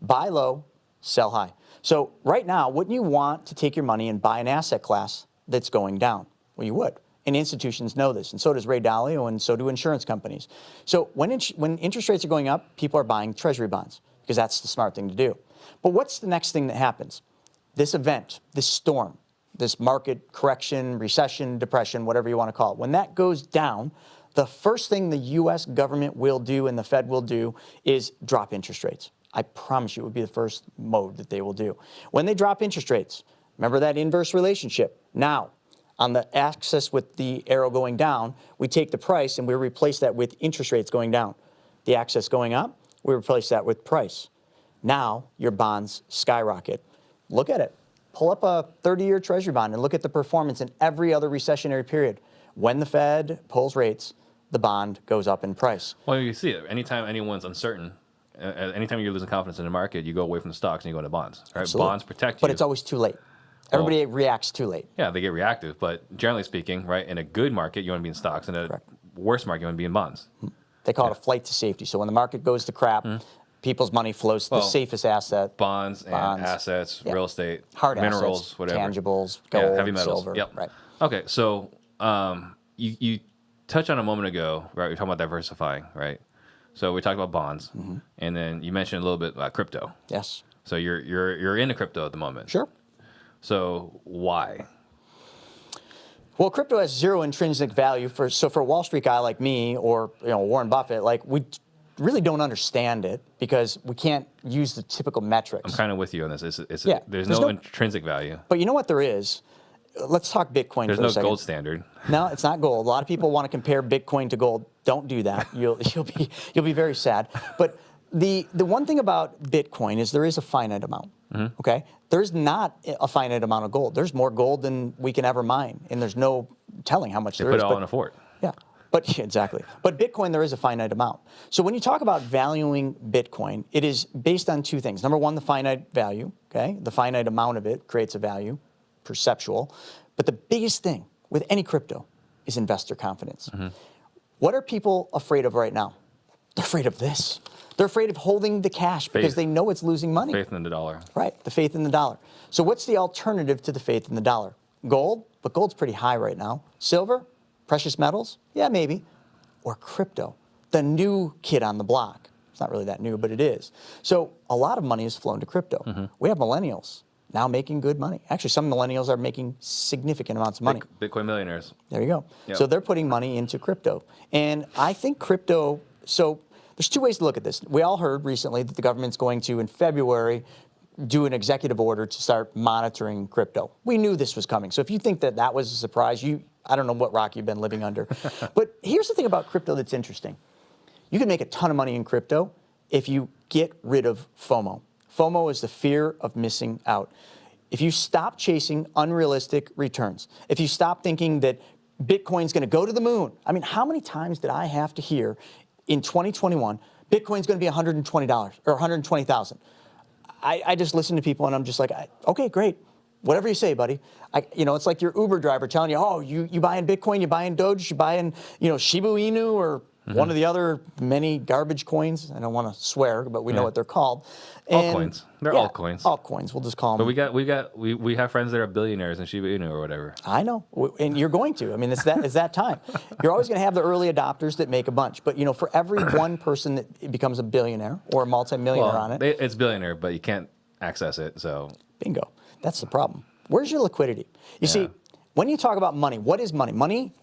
Buy low, sell high. So right now, wouldn't you want to take your money and buy an asset class that's going down? Well, you would. And institutions know this, and so does Ray Dalio, and so do insurance companies. So when interest rates are going up, people are buying treasury bonds because that's the smart thing to do. But what's the next thing that happens? This event, this storm, this market correction, recession, depression, whatever you want to call it, when that goes down, the first thing the U.S. government will do and the Fed will do is drop interest rates. I promise you it would be the first mode that they will do. When they drop interest rates, remember that inverse relationship. Now, on the axis with the arrow going down, we take the price and we replace that with interest rates going down. The axis going up, we replace that with price. Now, your bonds skyrocket. Look at it. Pull up a 30-year treasury bond and look at the performance in every other recessionary period. When the Fed pulls rates, the bond goes up in price. Well, you see it. Anytime anyone's uncertain, anytime you're losing confidence in the market, you go away from the stocks and you go into bonds. Right? Absolutely. Bonds protect you. But it's always too late. Everybody reacts too late. Yeah, they get reactive. But generally speaking, right, in a good market, you want to be in stocks. In a worse market, you want to be in bonds. They call it a flight to safety. So when the market goes to crap, people's money flows to the safest asset. Bonds and assets, real estate, hard minerals, assets, whatever. Tangibles, gold, heavy metals. silver. Yep. Right. Okay, so you touched on a moment ago, right? We're talking about diversifying, right? So we talked about bonds, and then you mentioned a little bit about crypto. Yes. So you're into crypto at the moment. Sure. So why? Well, crypto has zero intrinsic value. For a Wall Street guy like me or Warren Buffett, like we really don't understand it because we can't use the typical metrics. I'm kind of with you on this. There's no intrinsic value. But you know what there is? Let's talk Bitcoin for a second. There's no gold standard. No, it's not gold. A lot of people want to compare Bitcoin to gold. Don't do that. You'll be very sad. But the one thing about Bitcoin is there is a finite amount. Okay? There's not a finite amount of gold. There's more gold than we can ever mine, and there's no telling how much there is. They put it all in a fort. Yeah. But exactly. But Bitcoin, there is a finite amount. So when you talk about valuing Bitcoin, it is based on 2 things. Number one, the finite value. Okay? The finite amount of it creates a value, perceptual. But the biggest thing with any crypto is investor confidence. What are people afraid of right now? They're afraid of this. They're afraid of holding the cash because they know it's losing money. Faith in the dollar. Right, the faith in the dollar. So what's the alternative to the faith in the dollar? Gold, but gold's pretty high right now. Silver, precious metals, yeah, maybe. Or crypto, the new kid on the block. It's not really that new, but it is. So a lot of money has flown to crypto. We have millennials now making good money. Actually, some millennials are making significant amounts of money. Bitcoin millionaires. There you go. Yep. So they're putting money into crypto. And I think crypto, so there's 2 ways to look at this. We all heard recently that the government's going to, in February, do an executive order to start monitoring crypto. We knew this was coming. So if you think that that was a surprise, I don't know what rock you've been living under. But here's the thing about crypto that's interesting. You can make a ton of money in crypto if you get rid of FOMO. FOMO is the fear of missing out. If you stop chasing unrealistic returns, if you stop thinking that Bitcoin's going to go to the moon. I mean, how many times did I have to hear in 2021, Bitcoin's going to be $120 or 120,000? I just listen to people and I'm just like, okay, great. Whatever you say, buddy. It's like your Uber driver telling you, oh, you buying Bitcoin, you buying Doge, you buying, Shiba Inu or one of the other many garbage coins. I don't want to swear, but we know what they're called. Altcoins. They're altcoins. Altcoins. We'll just call them. But we have friends that are billionaires in Shiba Inu or whatever. I know, and you're going to. I mean, it's that time. You're always going to have the early adopters that make a bunch. But for every one person that becomes a billionaire or a multimillionaire on it, it's billionaire, but you can't access it. So bingo. That's the problem. Where's your liquidity? You see, when you talk about money, what is money? Money,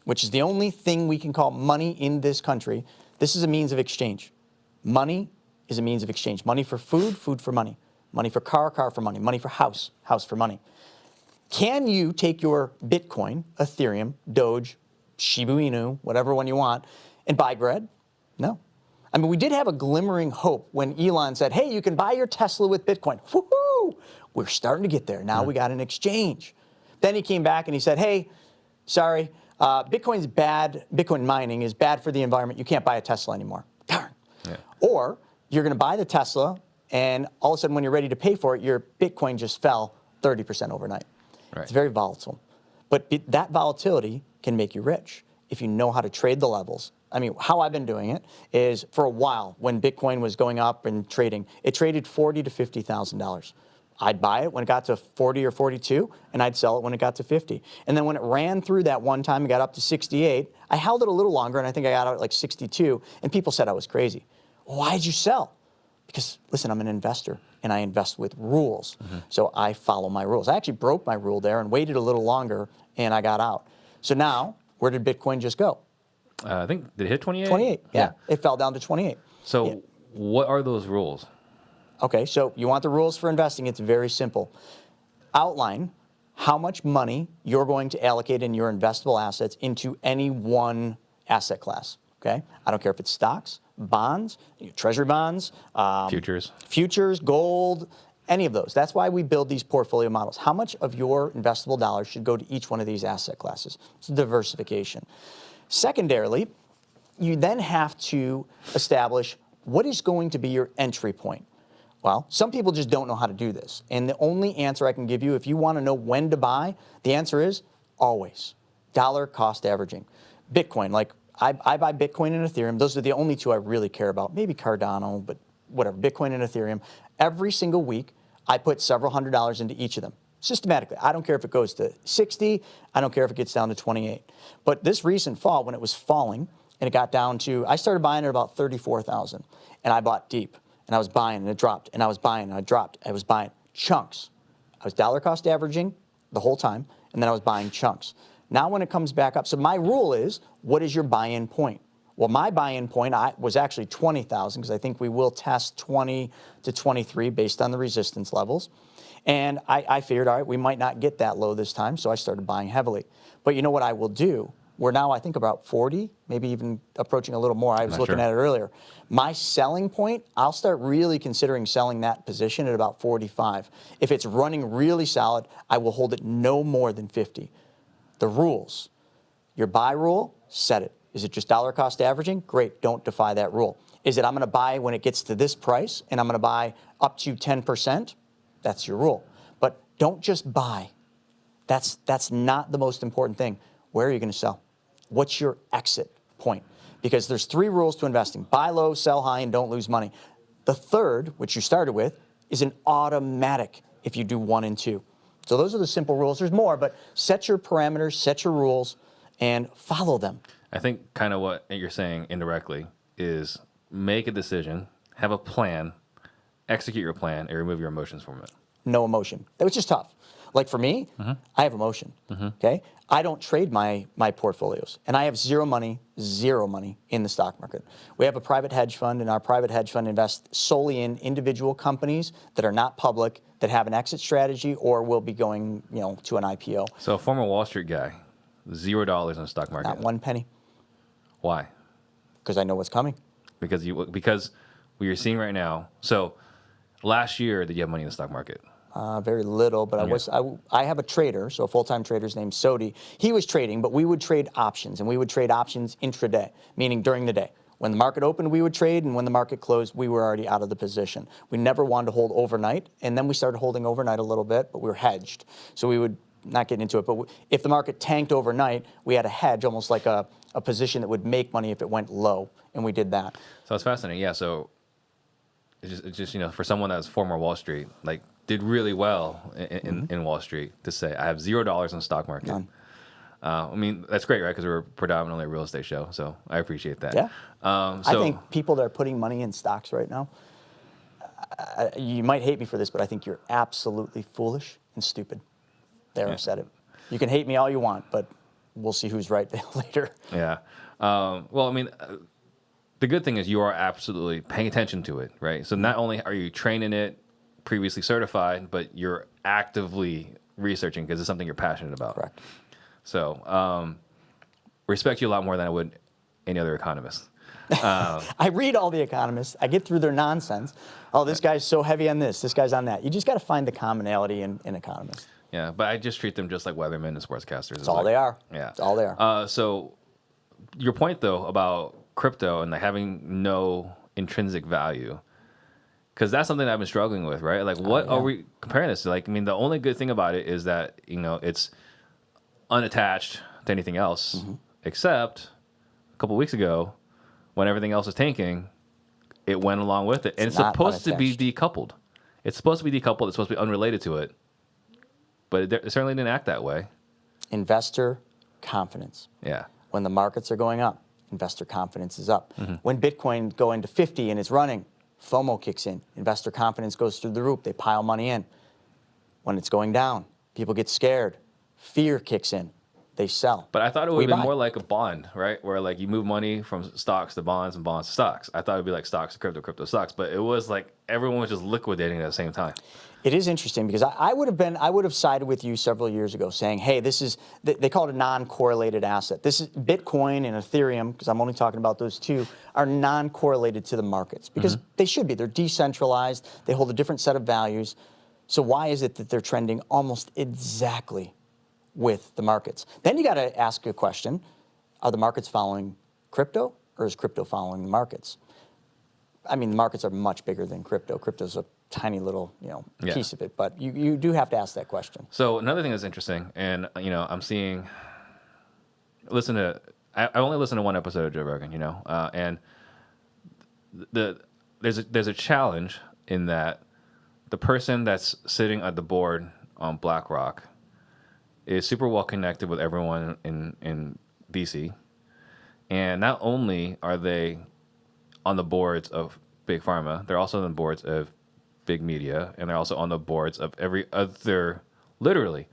which is the only thing we can call money in this country, this is a means of exchange. Money is a means of exchange. Money for food, food for money. Money for car, car for money. Money for house, house for money. Can you take your Bitcoin, Ethereum, Doge, Shiba Inu, whatever one you want, and buy bread? No. I mean, we did have a glimmering hope when Elon said, hey, you can buy your Tesla with Bitcoin. Woohoo! We're starting to get there. Now we got an exchange. Then he came back and he said, hey, sorry, Bitcoin's bad. Bitcoin mining is bad for the environment. You can't buy a Tesla anymore. Darn. Yeah. Or you're going to buy the Tesla, and all of a sudden when you're ready to pay for it, your Bitcoin just fell 30% overnight. Right. It's very volatile. But that volatility can make you rich if you know how to trade the levels. I mean, how I've been doing it is for a while when Bitcoin was going up and trading, it traded $40,000 to $50,000. I'd buy it when it got to 40 or 42, and I'd sell it when it got to 50. And then when it ran through that one time and got up to 68, I held it a little longer, and I think I got out at like 62, and people said I was crazy. Why'd you sell? Because, listen, I'm an investor, and I invest with rules. So I follow my rules. I actually broke my rule there and waited a little longer, and I got out. So now, where did Bitcoin just go? I think, did it hit 28? 28, yeah. It fell down to 28. So what are those rules? Okay, so you want the rules for investing. It's very simple. Outline how much money you're going to allocate in your investable assets into any one asset class, okay? I don't care if it's stocks, bonds, treasury bonds, futures, gold, any of those. That's why we build these portfolio models. How much of your investable dollars should go to each one of these asset classes? It's diversification. Secondarily, you then have to establish what is going to be your entry point. Well, some people just don't know how to do this. And the only answer I can give you, if you want to know when to buy, the answer is always dollar cost averaging. Bitcoin, like I buy Bitcoin and Ethereum. Those are the only two I really care about. Maybe Cardano, but whatever, Bitcoin and Ethereum. Every single week, I put several $100s into each of them. Systematically. I don't care if it goes to 60. I don't care if it gets down to 28. But this recent fall, when it was falling, and it got down to, I started buying at about 34,000, and I bought deep. And I was buying, and it dropped, and I was buying, and I dropped. I was buying chunks. I was dollar cost averaging the whole time, and then I was buying chunks. Now when it comes back up, so my rule is, what is your buy-in point? Well, my buy-in point was actually 20,000, because I think we will test 20 to 23 based on the resistance levels. And I figured, all right, we might not get that low this time, so I started buying heavily. But you know what I will do? We're now, I think, about 40, maybe even approaching a little more. I was looking at it earlier. My selling point, I'll start really considering selling that position at about 45. If it's running really solid, I will hold it no more than 50. The rules. Your buy rule, set it. Is it just dollar cost averaging? Great, don't defy that rule. Is it I'm going to buy when it gets to this price, and I'm going to buy up to 10%? That's your rule. But don't just buy. That's not the most important thing. Where are you going to sell? What's your exit point? Because there's 3 rules to investing. Buy low, sell high, and don't lose money. The third, which you started with, is an automatic if you do 1 and 2. So those are the simple rules. There's more, but set your parameters, set your rules, and follow them. I think kind of what you're saying indirectly is make a decision, have a plan, execute your plan, and remove your emotions from it. No emotion. Which is tough. Like for me, I have emotion, okay? I don't trade my portfolios, and I have zero money in the stock market. We have a private hedge fund, and our private hedge fund invests solely in individual companies that are not public, that have an exit strategy, or will be going, to an IPO. So a former Wall Street guy, $0 in the stock market. Not 1 penny. Why? Because I know what's coming. Because what you're seeing right now. So last year, did you have money in the stock market? Very little, but I have a trader, so a full-time trader's named Sodi. He was trading, but we would trade options, and we would trade options intraday, meaning during the day. When the market opened, we would trade, and when the market closed, we were already out of the position. We never wanted to hold overnight, and then we started holding overnight a little bit, but we were hedged. So we would not getting into it, but if the market tanked overnight, we had a hedge, almost like a position that would make money if it went low, and we did that. So it's fascinating. Yeah. So it's just for someone that's former Wall Street, like did really well in Wall Street to say, I have $0 in the stock market. None. I mean, that's great, right? Because we're predominantly a real estate show, so I appreciate that. Yeah. So I think people that are putting money in stocks right now, you might hate me for this, but I think you're absolutely foolish and stupid. There, I said it. You can hate me all you want, but we'll see who's right later. Yeah. Well, I mean, the good thing is you are absolutely paying attention to it, right? So not only are you training it, previously certified, but you're actively researching because it's something you're passionate about. Correct. So respect you a lot more than I would any other economist. I read all the economists. I get through their nonsense. Oh, this guy's so heavy on this guy's on that. You just got to find the commonality in economists. Yeah, but I just treat them just like weathermen and sportscasters. That's all they are. Yeah. That's all they are. So your point, though, about crypto and like having no intrinsic value, because that's something that I've been struggling with, right? Like, what are we comparing this to? Like, I mean, the only good thing about it is that, it's unattached to anything else, except a couple of weeks ago, when everything else was tanking, it went along with it. And it's supposed to be decoupled. It's supposed to be decoupled. It's supposed to be unrelated to it. But it certainly didn't act that way. Investor confidence. Yeah. When the markets are going up, investor confidence is up. When Bitcoin going to 50 and it's running, FOMO kicks in. Investor confidence goes through the roof. They pile money in. When it's going down, people get scared. Fear kicks in. They sell. But I thought it would have been buy. more like a bond, right? Where like you move money from stocks to bonds and bonds to stocks. I thought it would be like stocks to crypto, crypto to stocks. But it was like everyone was just liquidating at the same time. It is interesting because I would have sided with you several years ago saying, hey, this is, they call it a non-correlated asset. This is Bitcoin and Ethereum, because I'm only talking about those two, are non-correlated to the markets because they should be. They're decentralized. They hold a different set of values. So why is it that they're trending almost exactly with the markets? Then you got to ask a question, are the markets following crypto or is crypto following the markets? I mean, the markets are much bigger than crypto. Crypto's a tiny little, piece of it, but you do have to ask that question. So another thing that's interesting, and I'm seeing, I only listen to one episode of Joe Rogan, and there's a challenge in that the person that's sitting at the board on BlackRock is super well connected with everyone in DC, and not only are they on the boards of Big Pharma, they're also on the boards of big media, and they're also on the boards of literally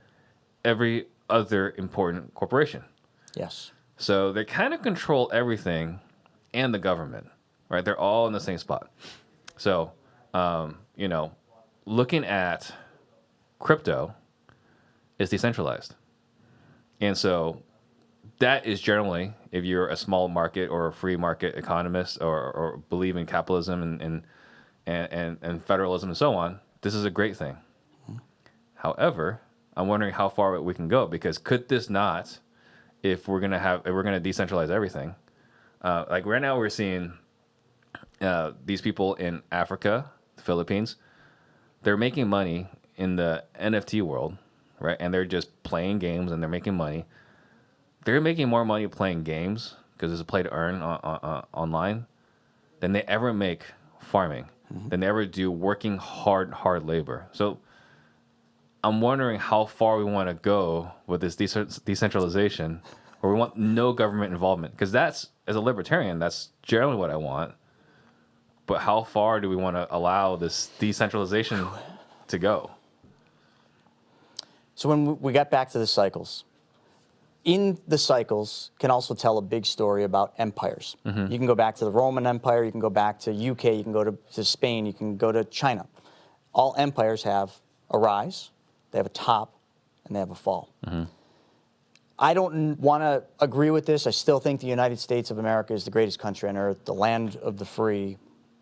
every other important corporation. Yes. So they kind of control everything and the government, right? They're all in the same spot. So, looking at crypto is decentralized. And so that is generally, if you're a small market or a free market economist or believe in capitalism and federalism and so on, this is a great thing. However, I'm wondering how far we can go, because could this not, if we're gonna decentralize everything, like right now we're seeing these people in Africa, the Philippines, they're making money in the NFT world, right? And they're just playing games and they're making money. They're making more money playing games because there's a play to earn online than they ever make farming, than they ever do working hard labor. So I'm wondering how far we want to go with this decentralization, where we want no government involvement. Because that's, as a libertarian, that's generally what I want. But how far do we want to allow this decentralization to go? So when we got back to the cycles, in the cycles can also tell a big story about empires. You can go back to the Roman Empire, you can go back to UK, you can go to Spain, you can go to China. All empires have a rise, they have a top, and they have a fall. I don't want to agree with this. I still think the United States of America is the greatest country on earth, the land of the free,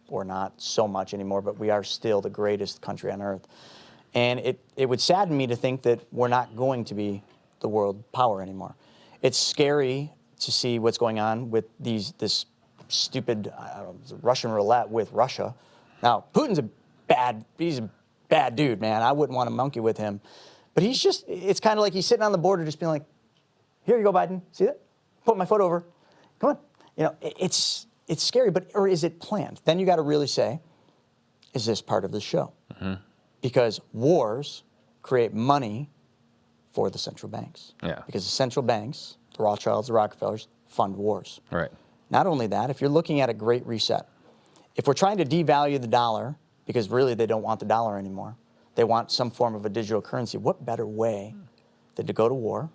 or not so much anymore, but we are still the greatest country on earth. And it would sadden me to think that we're not going to be the world power anymore. It's scary to see what's going on with this stupid Russian roulette with Russia. Now, Putin's he's a bad dude, man. I wouldn't want to monkey with him. But it's kind of like he's sitting on the border just being like, here you go, Biden. See that? Put my foot over. Come on. It's scary, or is it planned? Then you got to really say, is this part of the show? Mm-hmm. Because wars create money for the central banks. Yeah. Because the central banks, the Rothschilds, the Rockefellers, fund wars. Right. Not only that, if you're looking at a great reset, if we're trying to devalue the dollar, because really they don't want the dollar anymore, they want some form of a digital currency, what better way than to go to war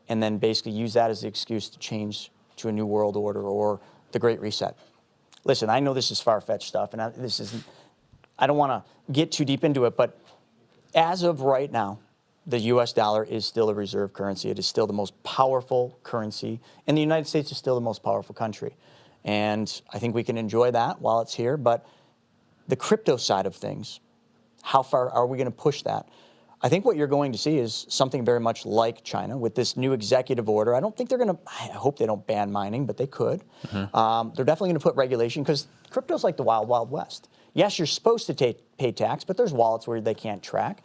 and then basically use that as the excuse to change to a new world order or the Great Reset? Listen, I know this is far-fetched stuff, and I don't want to get too deep into it, but as of right now, the U.S. dollar is still a reserve currency. It is still the most powerful currency, and the United States is still the most powerful country. And I think we can enjoy that while it's here, but the crypto side of things, how far are we going to push that? I think what you're going to see is something very much like China with this new executive order. I don't think they're going to, I hope they don't ban mining, but they could. Mm-hmm. They're definitely going to put regulation because crypto's like the wild, wild west. Yes, you're supposed to pay tax, but there's wallets where they can't track.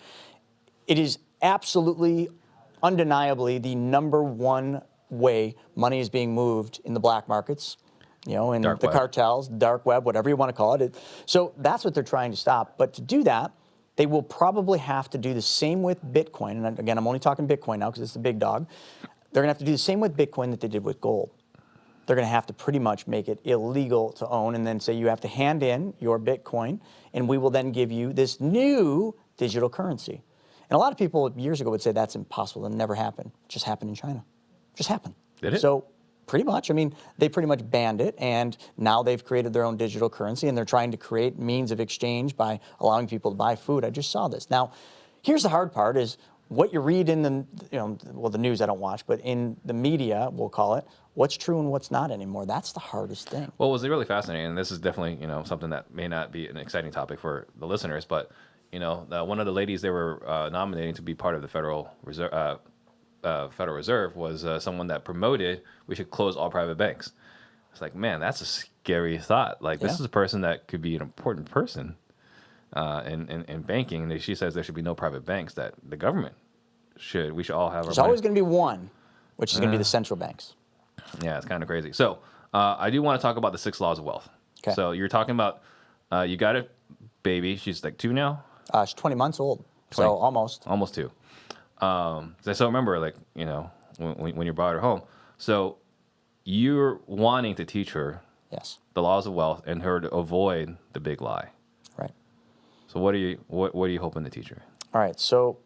It is absolutely, undeniably the number one way money is being moved in the black markets, in the cartels, dark web, whatever you want to call it. So that's what they're trying to stop. But to do that, they will probably have to do the same with Bitcoin. And again, I'm only talking Bitcoin now because it's the big dog. They're going to have to do the same with Bitcoin that they did with gold. They're going to have to pretty much make it illegal to own and then say you have to hand in your Bitcoin and we will then give you this new digital currency. And a lot of people years ago would say that's impossible. It'll never happen. It just happened in China. It just happened. Did it? So pretty much. I mean, they pretty much banned it, and now they've created their own digital currency, and they're trying to create means of exchange by allowing people to buy food. I just saw this. Now, here's the hard part is what you read in the news I don't watch, but in the media, we'll call it, what's true and what's not anymore. That's the hardest thing. Well, it was really fascinating, and this is definitely, something that may not be an exciting topic for the listeners, but, one of the ladies they were nominating to be part of the Federal Reserve was someone that promoted we should close all private banks. It's like, man, that's a scary thought. Like, this is a person that could be an important person in banking. And she says there should be no private banks, that the government we should all have There's always going to be one, which is going to be the central banks. Yeah, it's kind of crazy. So I do want to talk about the 6 laws of wealth. Okay. So you're talking about, you got a baby. She's like 2 now? She's 20 months old. 20. So almost. Almost 2. So remember, when you brought her home, so you're wanting to teach her the laws of wealth and her to avoid the big lie. Right. So what are you hoping to teach her? All right. So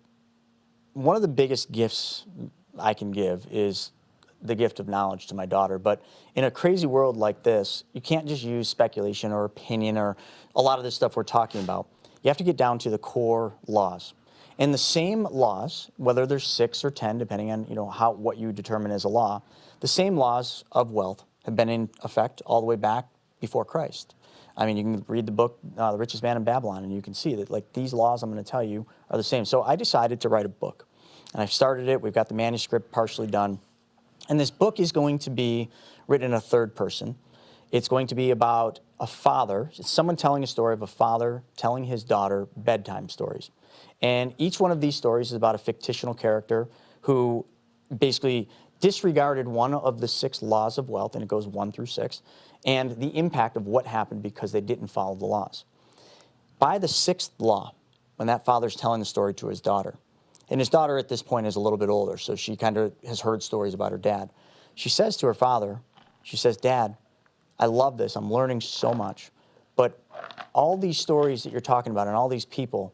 one of the biggest gifts I can give is the gift of knowledge to my daughter. But in a crazy world like this, you can't just use speculation or opinion or a lot of this stuff we're talking about. You have to get down to the core laws. And the same laws, whether there's 6 or 10, depending on what you determine as a law, the same laws of wealth have been in effect all the way back before Christ. I mean, you can read the book, The Richest Man in Babylon, and you can see that these laws I'm going to tell you are the same. So I decided to write a book, and I've started it. We've got the manuscript partially done, and this book is going to be written in a third person. It's going to be about a father. It's someone telling a story of a father telling his daughter bedtime stories. And each one of these stories is about a fictional character who basically disregarded one of the 6 laws of wealth, and it goes 1 through 6, and the impact of what happened because they didn't follow the laws. By the 6th law, when that father's telling the story to his daughter, and his daughter at this point is a little bit older, so she kind of has heard stories about her dad. She says to her father, she says, "Dad, I love this. I'm learning so much. But all these stories that you're talking about and all these people,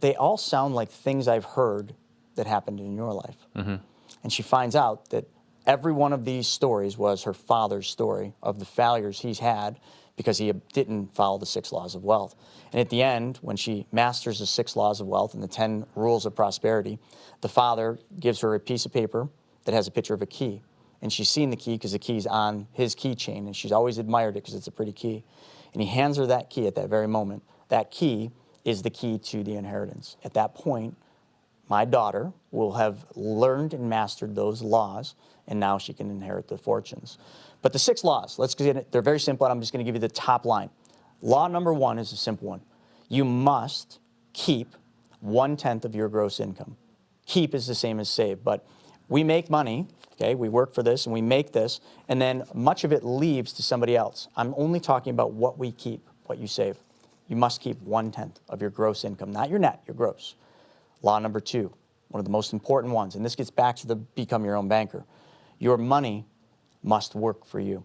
they all sound like things I've heard that happened in your life." Mm-hmm. And she finds out that every one of these stories was her father's story of the failures he's had because he didn't follow the 6 laws of wealth. And at the end, when she masters the 6 laws of wealth and the 10 rules of prosperity, the father gives her a piece of paper that has a picture of a key. And she's seen the key because the key's on his keychain, and she's always admired it because it's a pretty key. And he hands her that key at that very moment. That key is the key to the inheritance. At that point, my daughter will have learned and mastered those laws, and now she can inherit the fortunes. But the 6 laws, let's get it. They're very simple, and I'm just going to give you the top line. Law number 1 is a simple one. You must keep 1/10 of your gross income. keep is the same as save. But we make money, okay? We work for this and we make this, and then much of it leaves to somebody else. I'm only talking about what we keep, what you save. You must keep 1/10 of your gross income, not your net, your gross. Law number 2, one of the most important ones, and this gets back to the become your own banker. Your money must work for you.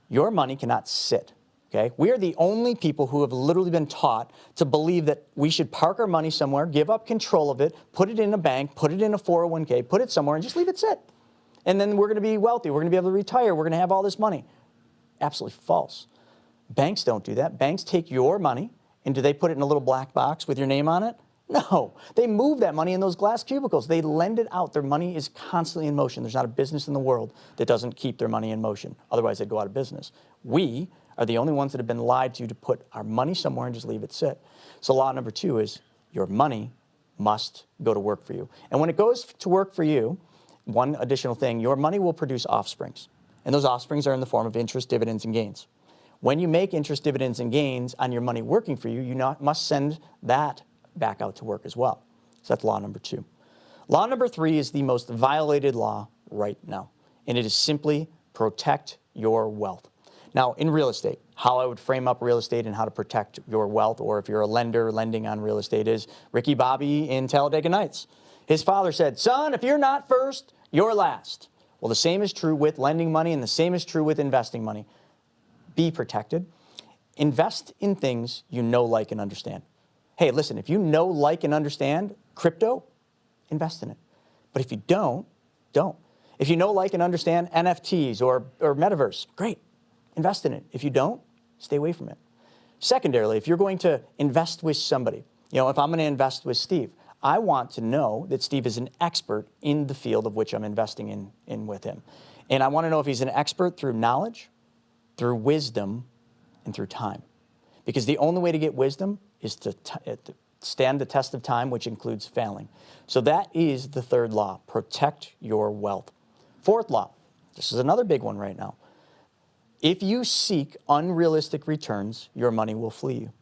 Your money cannot sit. Okay? We are the only people who have literally been taught to believe that we should park our money somewhere, give up control of it, put it in a bank, put it in a 401k, put it somewhere, and just leave it sit. And then we're going to be wealthy. We're going to be able to retire. We're going to have all this money. Absolutely false. Banks don't do that. Banks take your money, and do they put it in a little black box with your name on it? No. They move that money in those glass cubicles. They lend it out. Their money is constantly in motion. There's not a business in the world that doesn't keep their money in motion. Otherwise, they'd go out of business. We are the only ones that have been lied to put our money somewhere and just leave it sit. So law number 2 is your money must go to work for you. And when it goes to work for you, one additional thing, your money will produce offsprings. And those offsprings are in the form of interest, dividends, and gains. When you make interest, dividends, and gains on your money working for you, must send that back out to work as well. So that's law number 2. Law number 3 is the most violated law right now. And it is simply protect your wealth. Now, in real estate, how I would frame up real estate and how to protect your wealth, or if you're a lender lending on real estate, is Ricky Bobby in Talladega Nights. His father said, son, if you're not first, you're last. Well, the same is true with lending money, and the same is true with investing money. Be protected. Invest in things you know, like, and understand. Hey, listen, if you know, like, and understand crypto, invest in it. But if you don't. If you know, like, and understand NFTs or metaverse, great. Invest in it. If you don't, stay away from it. Secondarily, if you're going to invest with somebody, if I'm going to invest with Steve, I want to know that Steve is an expert in the field of which I'm investing in with him. And I want to know if he's an expert through knowledge, through wisdom, and through time. Because the only way to get wisdom is to stand the test of time, which includes failing. So that is the 3rd law, protect your wealth. 4th law, this is another big one right now. If you seek unrealistic returns, your money will flee you.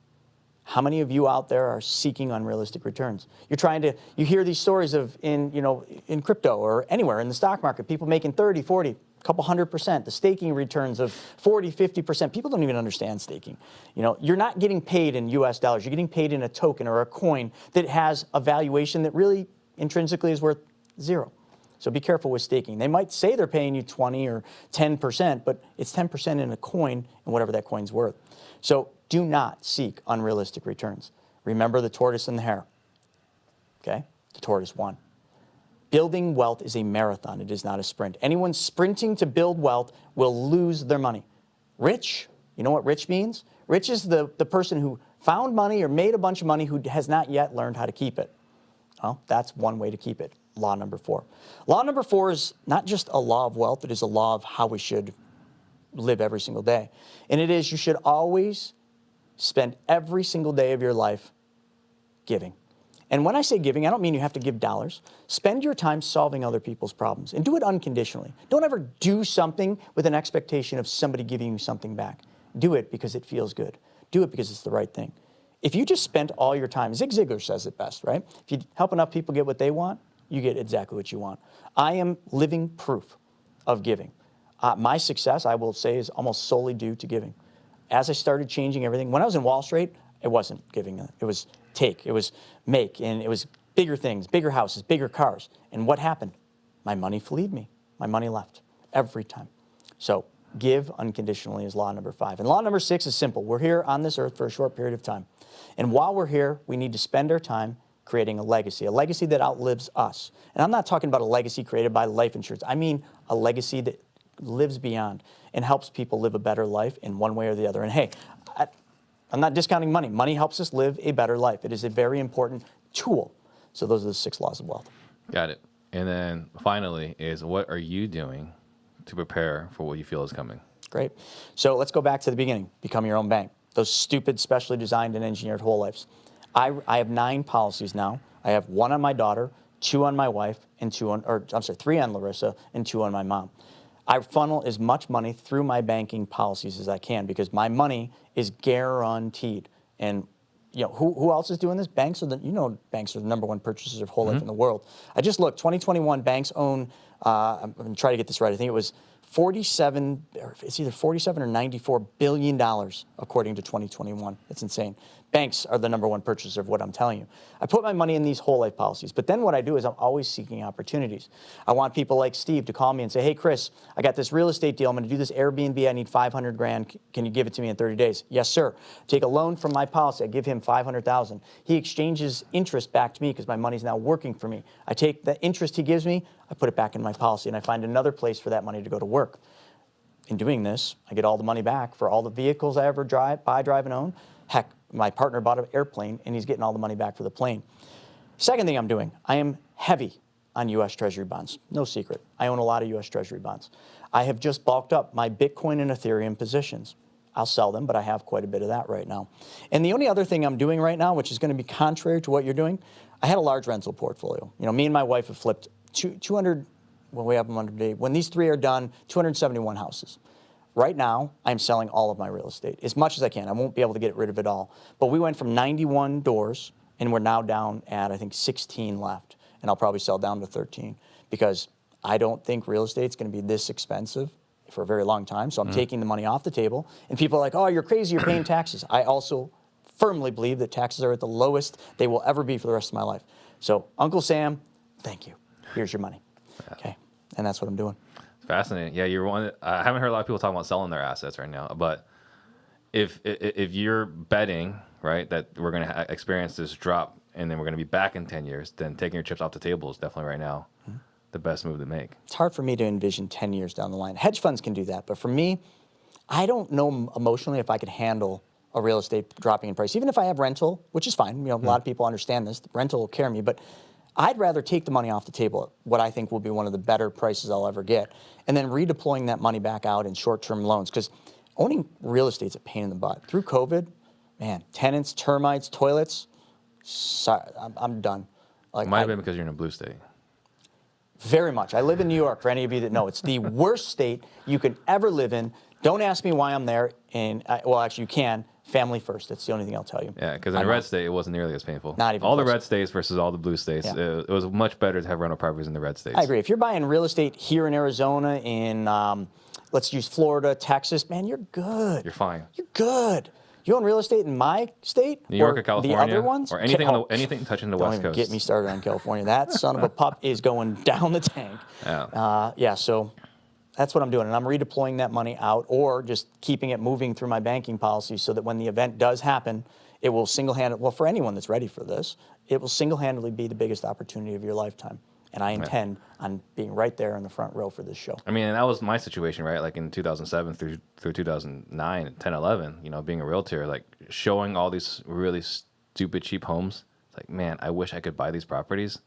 How many of you out there are seeking unrealistic returns? You hear these stories of in crypto or anywhere in the stock market, people making 30, 40, a couple 100%, the staking returns of 40, 50%. People don't even understand staking. You're not getting paid in US dollars. You're getting paid in a token or a coin that has a valuation that really intrinsically is worth 0. So be careful with staking. They might say they're paying you 20 or 10%, but it's 10% in a coin and whatever that coin's worth. So do not seek unrealistic returns. Remember the tortoise and the hare. Okay? The tortoise won. Building wealth is a marathon. It is not a sprint. Anyone sprinting to build wealth will lose their money. Rich, you know what rich means? Rich is the person who found money or made a bunch of money who has not yet learned how to keep it. Well, that's one way to keep it. Law number 4. Law number 4 is not just a law of wealth, it is a law of how we should live every single day. And it is you should always spend every single day of your life giving. And when I say giving, I don't mean you have to give dollars. Spend your time solving other people's problems and do it unconditionally. Don't ever do something with an expectation of somebody giving you something back. Do it because it feels good. Do it because it's the right thing. If you just spent all your time, Zig Ziglar says it best, right? If you help enough people get what they want, you get exactly what you want. I am living proof of giving. My success, I will say, is almost solely due to giving. As I started changing everything, when I was in Wall Street, it wasn't giving. It was take, it was make, and it was bigger things, bigger houses, bigger cars. And what happened? My money fled me. My money left every time. So give unconditionally is law number 5. And law number 6 is simple. We're here on this earth for a short period of time. And while we're here, we need to spend our time creating a legacy that outlives us. And I'm not talking about a legacy created by life insurance. I mean a legacy that lives beyond and helps people live a better life in one way or the other. And hey, I'm not discounting money. Money helps us live a better life. It is a very important tool. So those are the 6 laws of wealth. Got it. And then finally is, what are you doing to prepare for what you feel is coming? Great. So let's go back to the beginning. Become your own bank. Those stupid, specially designed and engineered whole lives. I have 9 policies now. I have 1 on my daughter, 2 on my wife, and 3 on Larissa, and 2 on my mom. I funnel as much money through my banking policies as I can because my money is guaranteed. And who else is doing this? Banks are banks are the number one purchasers of whole life in the world. I just looked, 2021 banks own, I'm going to try to get this right, I think it was 47 or $94 billion according to 2021. It's insane. Banks are the number one purchaser of what I'm telling you. I put my money in these whole life policies, but then what I do is I'm always seeking opportunities. I want people like Steve to call me and say, hey, Chris, I got this real estate deal. I'm going to do this Airbnb. I need 500 grand. Can you give it to me in 30 days? Yes, sir. Take a loan from my policy. I give him 500,000. He exchanges interest back to me because my money's now working for me. I take the interest he gives me, I put it back in my policy, and I find another place for that money to go to work. In doing this, I get all the money back for all the vehicles I ever buy, drive, and own. Heck, my partner bought an airplane, and he's getting all the money back for the plane. Second thing I'm doing, I am heavy on U.S. Treasury bonds. No secret. I own a lot of U.S. Treasury bonds. I have just bulked up my Bitcoin and Ethereum positions. I'll sell them, but I have quite a bit of that right now. And the only other thing I'm doing right now, which is going to be contrary to what you're doing, I had a large rental portfolio. Me and my wife have flipped 200, well, we have them under date. When these three are done, 271 houses. Right now, I'm selling all of my real estate, as much as I can. I won't be able to get rid of it all. But we went from 91 doors, and we're now down at, I think, 16 left. And I'll probably sell down to 13 because I don't think real estate's going to be this expensive for a very long time. So I'm taking the money off the table. And people are like, oh, you're crazy, you're paying taxes. I also firmly believe that taxes are at the lowest they will ever be for the rest of my life. So, Uncle Sam, thank you. Here's your money. Yeah. Okay, and that's what I'm doing. Fascinating. Yeah, you're one. I haven't heard a lot of people talking about selling their assets right now. But if you're betting, right, that we're going to experience this drop and then we're going to be back in 10 years, then taking your chips off the table is definitely right now the best move to make. It's hard for me to envision 10 years down the line. Hedge funds can do that, but for me, I don't know emotionally if I could handle a real estate dropping in price, even if I have rental, which is fine. A lot of people understand this. Rental will carry me, but I'd rather take the money off the table at what I think will be one of the better prices I'll ever get, and then redeploying that money back out in short-term loans. Because owning real estate's a pain in the butt. Through COVID, man, tenants, termites, toilets, sorry, I'm done. Might have been because you're in a blue state. Very much. I live in New York, for any of you that know. It's the worst state you can ever live in. Don't ask me why I'm there. And well, actually, you can. Family first. That's the only thing I'll tell you. Yeah, because in the red state, it wasn't nearly as painful. Not even all close. The red states versus all the blue states. Yeah. It was much better to have rental properties in the red states. I agree. If you're buying real estate here in Arizona, in let's use Florida, Texas, man, you're good. You're fine. You're good. You own real estate in my state, New York or California, the other ones, or anything anything touching the West Coast. Don't even get me started on California. That son of a pup is going down the tank. Yeah. So that's what I'm doing, and I'm redeploying that money out, or just keeping it moving through my banking policy, so that when the event does happen, it will single-handedly. Well, for anyone that's ready for this, it will single-handedly be the biggest opportunity of your lifetime. And I intend on being right there in the front row for this show. I mean, and that was my situation, right? Like in 2007 through 2009, 10, 11, being a realtor, like showing all these really stupid cheap homes. It's like, man, I wish I could buy these properties.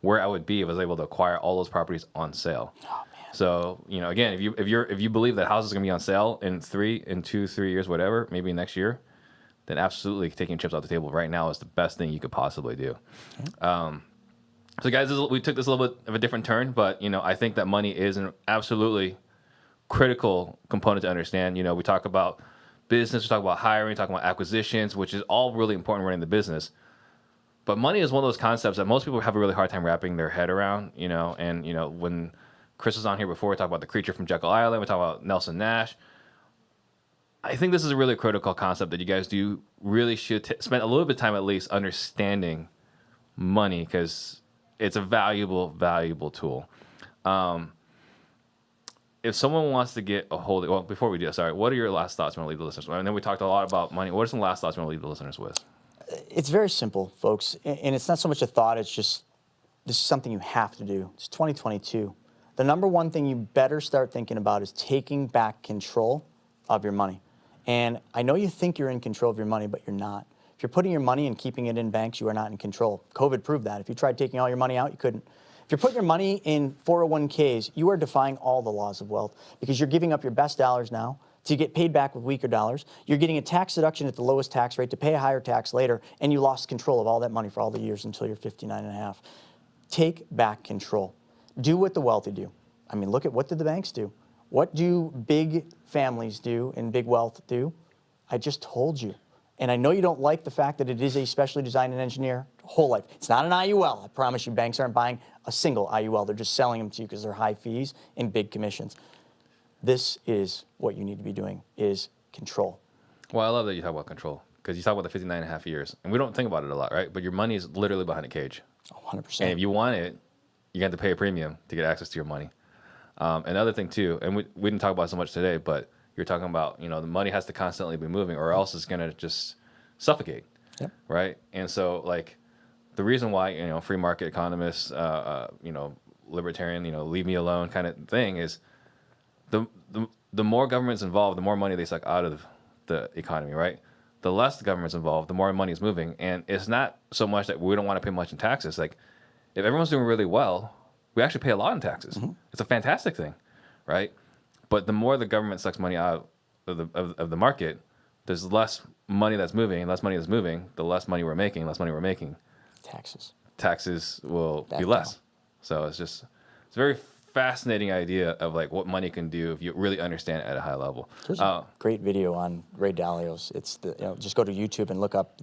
Where I would be if I was able to acquire all those properties on sale. Oh, man. So, again, if you believe that houses are going to be on sale in 2, 3 years, whatever, maybe next year, then absolutely taking chips off the table right now is the best thing you could possibly do. Okay. So, guys, we took this a little bit of a different turn, but, I think that money is an absolutely critical component to understand. We talk about business, we talk about hiring, we talk about acquisitions, which is all really important running the business. But money is one of those concepts that most people have a really hard time wrapping their head around, and, when Chris was on here before, we talked about the creature from Jekyll Island, we talked about Nelson Nash. I think this is a really critical concept that you guys do really should spend a little bit of time at least understanding money, because it's a valuable, valuable tool. If someone wants to get a hold of, well, before we do, what are your last thoughts you want to leave the listeners with? And then we talked a lot about money. What are some last thoughts you want to leave the listeners with? It's very simple, folks. And it's not so much a thought, it's just, this is something you have to do. It's 2022. The number one thing you better start thinking about is taking back control of your money. And I know you think you're in control of your money, but you're not. If you're putting your money and keeping it in banks, you are not in control. COVID proved that. If you tried taking all your money out, you couldn't. If you're putting your money in 401ks, you are defying all the laws of wealth, because you're giving up your best dollars now to get paid back with weaker dollars. You're getting a tax deduction at the lowest tax rate to pay a higher tax later, and you lost control of all that money for all the years until you're 59 and a half. Take back control. Do what the wealthy do. I mean, look at, what did the banks do? What do big families do and big wealth do? I just told you. And I know you don't like the fact that it is a specially designed and engineered whole life. It's not an IUL. I promise you, banks aren't buying a single IUL. They're just selling them to you because they're high fees and big commissions. This is what you need to be doing, is control. Well, I love that you talk about control, because you talk about the 59 and a half years. And we don't think about it a lot, right? But your money is literally behind a cage. 100%. And if you want it, you have to pay a premium to get access to your money. Another thing, too, and we didn't talk about it so much today, but you're talking about, the money has to constantly be moving or else it's going to just suffocate, Yep. right? And so, like, the reason why, free market economists, libertarian, leave me alone kind of thing is the more government's involved, the more money they suck out of the economy, right? The less the government's involved, the more money is moving. And it's not so much that we don't want to pay much in taxes. Like, if everyone's doing really well, we actually pay a lot in taxes. Mm-hmm. It's a fantastic thing, right? But the more the government sucks money out of the market, there's less money that's moving, and less money that's moving, the less money we're making, taxes will be less. So it's a very fascinating idea of like what money can do if you really understand it at a high level. There's a great video on Ray Dalio's. It's just go to YouTube and look up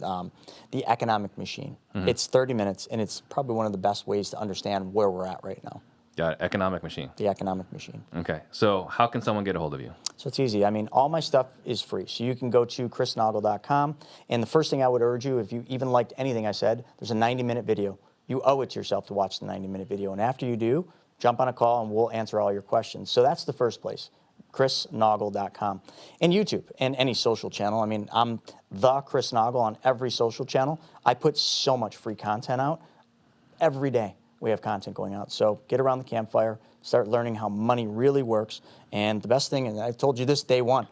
the Economic Machine. Mm-hmm. It's 30 minutes, and it's probably one of the best ways to understand where we're at right now. Got it. Economic Machine. The Economic Machine. Okay. So how can someone get a hold of you? So it's easy. I mean, all my stuff is free. So you can go to chrisnaugle.com. And the first thing I would urge you, if you even liked anything I said, there's a 90-minute video. You owe it to yourself to watch the 90-minute video. And after you do, jump on a call and we'll answer all your questions. So that's the first place, chrisnaugle.com. And YouTube and any social channel. I mean, I'm the Chris Naugle on every social channel. I put so much free content out every day. We have content going out. So get around the campfire, start learning how money really works. And the best thing, and I told you this day one,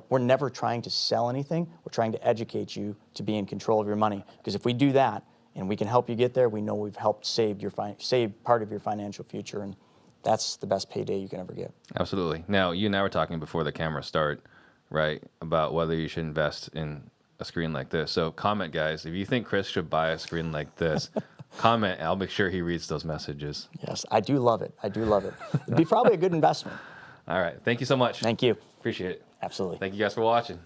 we're never trying to sell anything. We're trying to educate you to be in control of your money. Because if we do that and we can help you get there, we know we've helped save part of your financial future. And that's the best payday you can ever get. Absolutely. Now, you and I were talking before the cameras start, right, about whether you should invest in a screen like this. So comment, guys, if you think Chris should buy a screen like this, comment. I'll make sure he reads those messages. Yes, I do love it. It'd be probably a good investment. All right. Thank you so much. Thank you. Appreciate it. Absolutely. Thank you guys for watching.